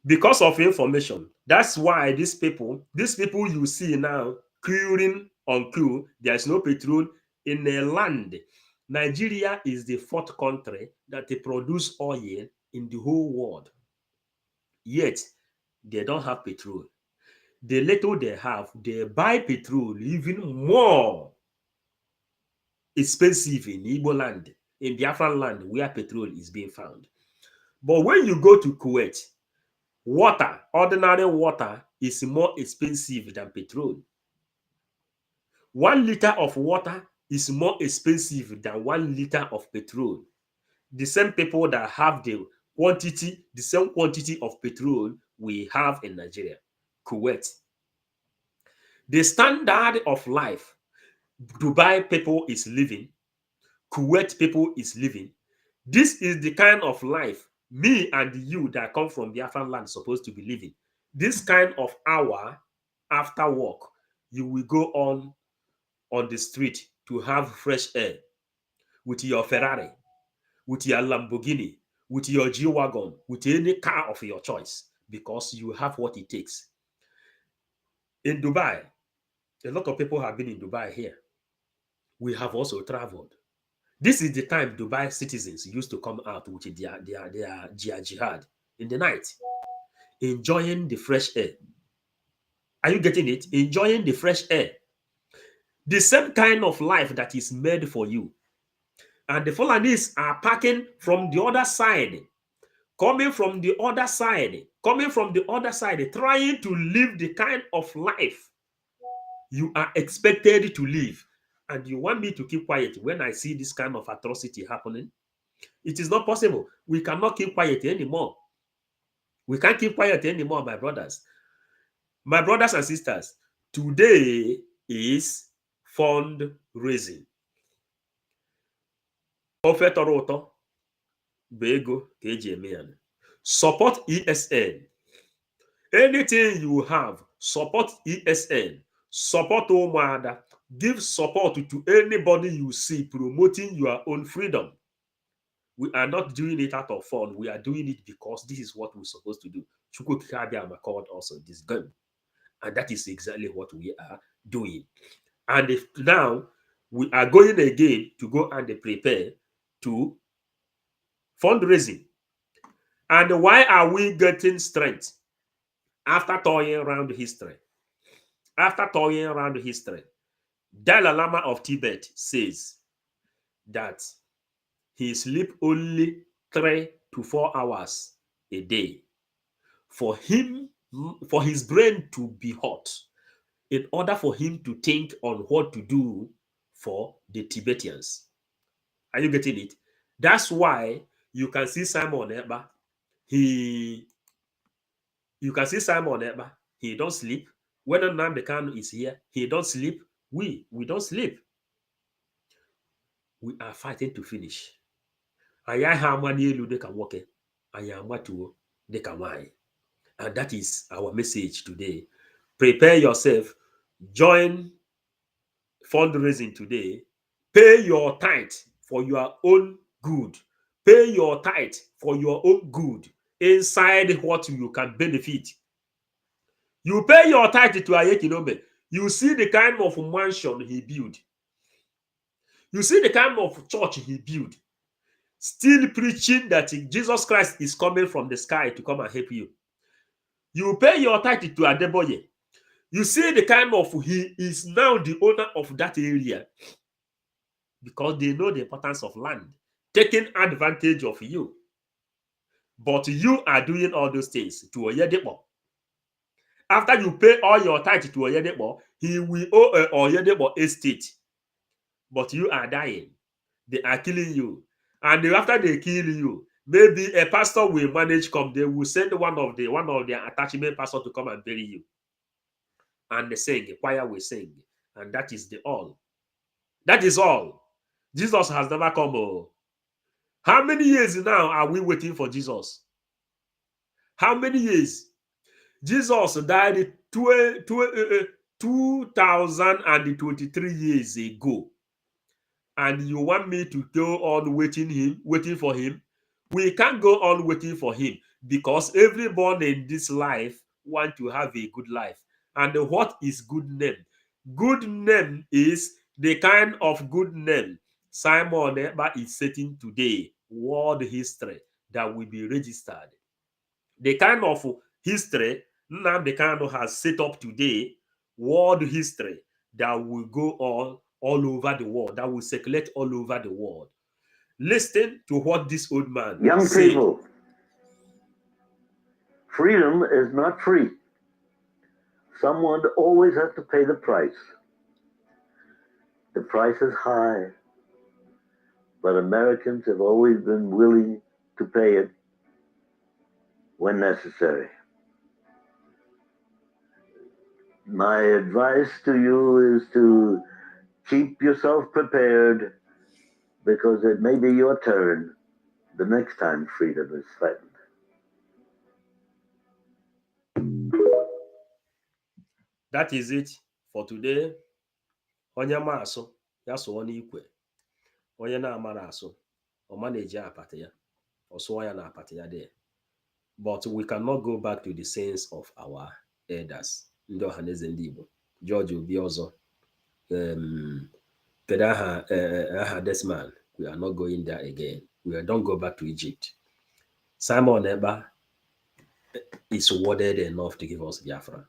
Because of information, that's why these people you see now queuing on queue, there's no petrol in a land. Nigeria is the 4th country that they produce oil in the whole world. Yet, they don't have petrol. The little they have, they buy petrol even more expensive in Igbo land, in Biafra land, where petrol is being found. But when you go to Kuwait, water, ordinary water, is more expensive than petrol. 1 liter of water is more expensive than 1 liter of petrol. The same people that have the same quantity of petrol we have in Nigeria, Kuwait. The standard of life Dubai people is living, Kuwait people is living. This is the kind of life me and you that come from Biafra land supposed to be living. This kind of hour after work, you will go on the street to have fresh air with your Ferrari, with your Lamborghini, with your G-Wagon, with any car of your choice, because you have what it takes. In Dubai, a lot of people have been in Dubai here. We have also traveled. This is the time Dubai citizens used to come out with their jihad in the night, enjoying the fresh air. Are you getting it? Enjoying the fresh air. The same kind of life that is made for you. And the Fulanis are parking from the other side, coming from the other side, trying to live the kind of life you are expected to live. And you want me to keep quiet when I see this kind of atrocity happening? It is not possible. We cannot keep quiet anymore. We can't keep quiet anymore, my brothers. My brothers and sisters, today is fundraising. Ofe tọrọ ụtọ bụ ego ka eji eme ya. Support ESN. Anything you have, support ESN. Support Ụmụada. Give support to anybody you see promoting your own freedom. We are not doing it out of fun. We are doing it because this is what we're supposed to do. Chukwukabiyama called also this game. And that is exactly what we are doing. And if now we are going again to go and prepare to fundraising. And why are we getting strength? After toying around history. Dalai Lama of Tibet says that he sleeps only 3 to 4 hours a day for his brain to be hot, in order for him to think on what to do for the Tibetans. Are you getting it? That's why you can see Simon Ekpa. He don't sleep. When Nnamdi Kanu is here, he don't sleep. We don't sleep. We are fighting to finish. And that is our message today. Prepare yourself. Join fundraising today. Pay your tithe for your own good. Pay your tithe for your own good inside what you can benefit. You pay your tithe to Ayekinome. You see the kind of mansion he built. You see the kind of church he built. Still preaching that Jesus Christ is coming from the sky to come and help you. You pay your tithe to Adeboye. You see the kind of, he is now the owner of that area because they know the importance of land, taking advantage of you. But you are doing all those things to Oyedepo. After you pay all your tithe to Oyedepo, he will owe Oyedepo estate. But you are dying. They are killing you. And after they kill you, maybe a pastor will manage come. They will send one of their attachment pastor to come and bury you. And they sing, the choir will sing. And that is the all. That is all. Jesus has never come. Oh. How many years now are we waiting for Jesus? How many years? Jesus died 2023 years ago. And you want me to go on waiting for him? We can't go on waiting for him because everyone in this life want to have a good life. And what is good name? Good name is the kind of good name Simon Ekpa is setting today, world history that will be registered. The kind of history Nnamdi Kanu has set up today, world history that will go all over the world, that will circulate all over the world. Listen to what this old man Young said. people, freedom is not free. Someone always has to pay the price. The price is high, but Americans have always been willing to pay it when necessary. My advice to you is to keep yourself prepared because it may be your turn the next time freedom is threatened. That is it for today. Onye ma asụ ya sụọ n'ikwe. Onye na-amara asụ ọ ma na-eji apata ya ọ sụọ ya na apata ya there. But we cannot go back to the sins of our elders. Ndị Ọhaneze Ndị Igbo, George Obi ọzọ, kedu aha this man? We are not going there again. We don't go back to Egypt. Simon Ekpa is worded enough to give us Biafra.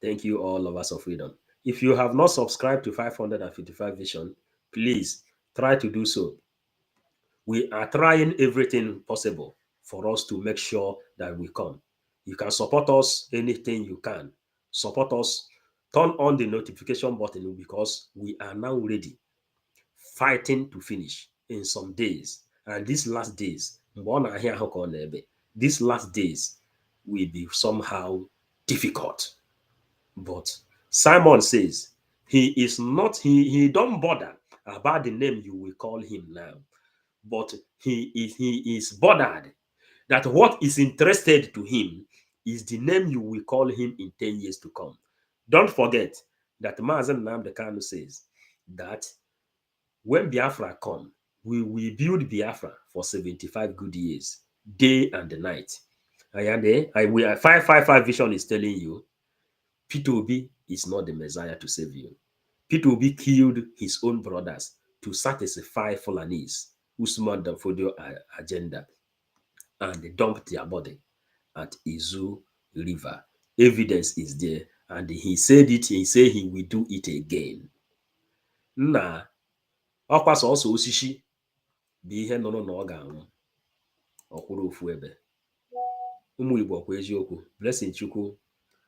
Thank you, all lovers of freedom. If you have not subscribed to 555 Vision, please try to do so. We are trying everything possible for us to make sure that we come. You can support us anything you can. Support us. Turn on the notification button because we are now ready, fighting to finish in some days. And these last days, these last days will be somehow difficult. But Simon says he is not, he don't bother about the name you will call him now. But he is bothered that what is interested to him is the name you will call him in 10 years to come. Don't forget that Mazen Nnamdi Kanu says that when Biafra come, we will build Biafra for 75 good years, day and night. And 555 Vision is telling you, P2B is not the Messiah to save you. P2B killed his own brothers to satisfy Fulanese, Usman Danfodio agenda, and they dumped their body at Izu River. Evidence is there, and he said it. He said he will do it again. Nna ọkwa sọsọ osisi bụ ihe nụrụ na ọ ga-anwụ ọkwụrụ ofu ebe. Ụmụ Igbo kwa eziokwu. Blessing Chukwu.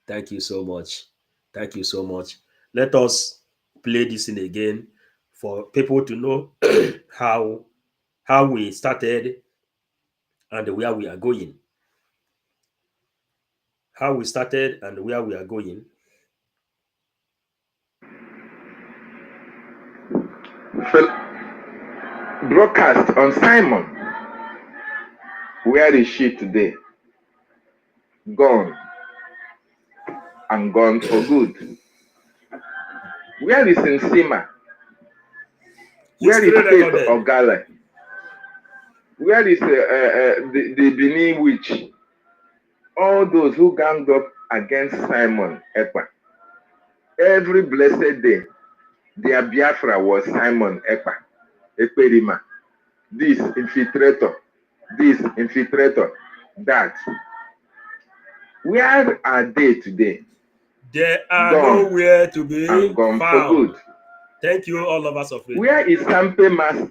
Thank you so much. Thank you so much. Let us play this in again for people to know how we started and where we are going. How we started and where we are going. Broadcast on Simon. Where is she today? Gone. And gone for good. Where is Nsima? Where is Faith Ogala? Where is the Benin witch? All those who ganged up against Simon Ekpa. Every blessed day, their Biafra was Simon Ekpa. Ekperima. This infiltrator. That. Where are they today? They are gone nowhere to be and gone for found. good. Thank you, all of us of freedom. Where is Sampe Master?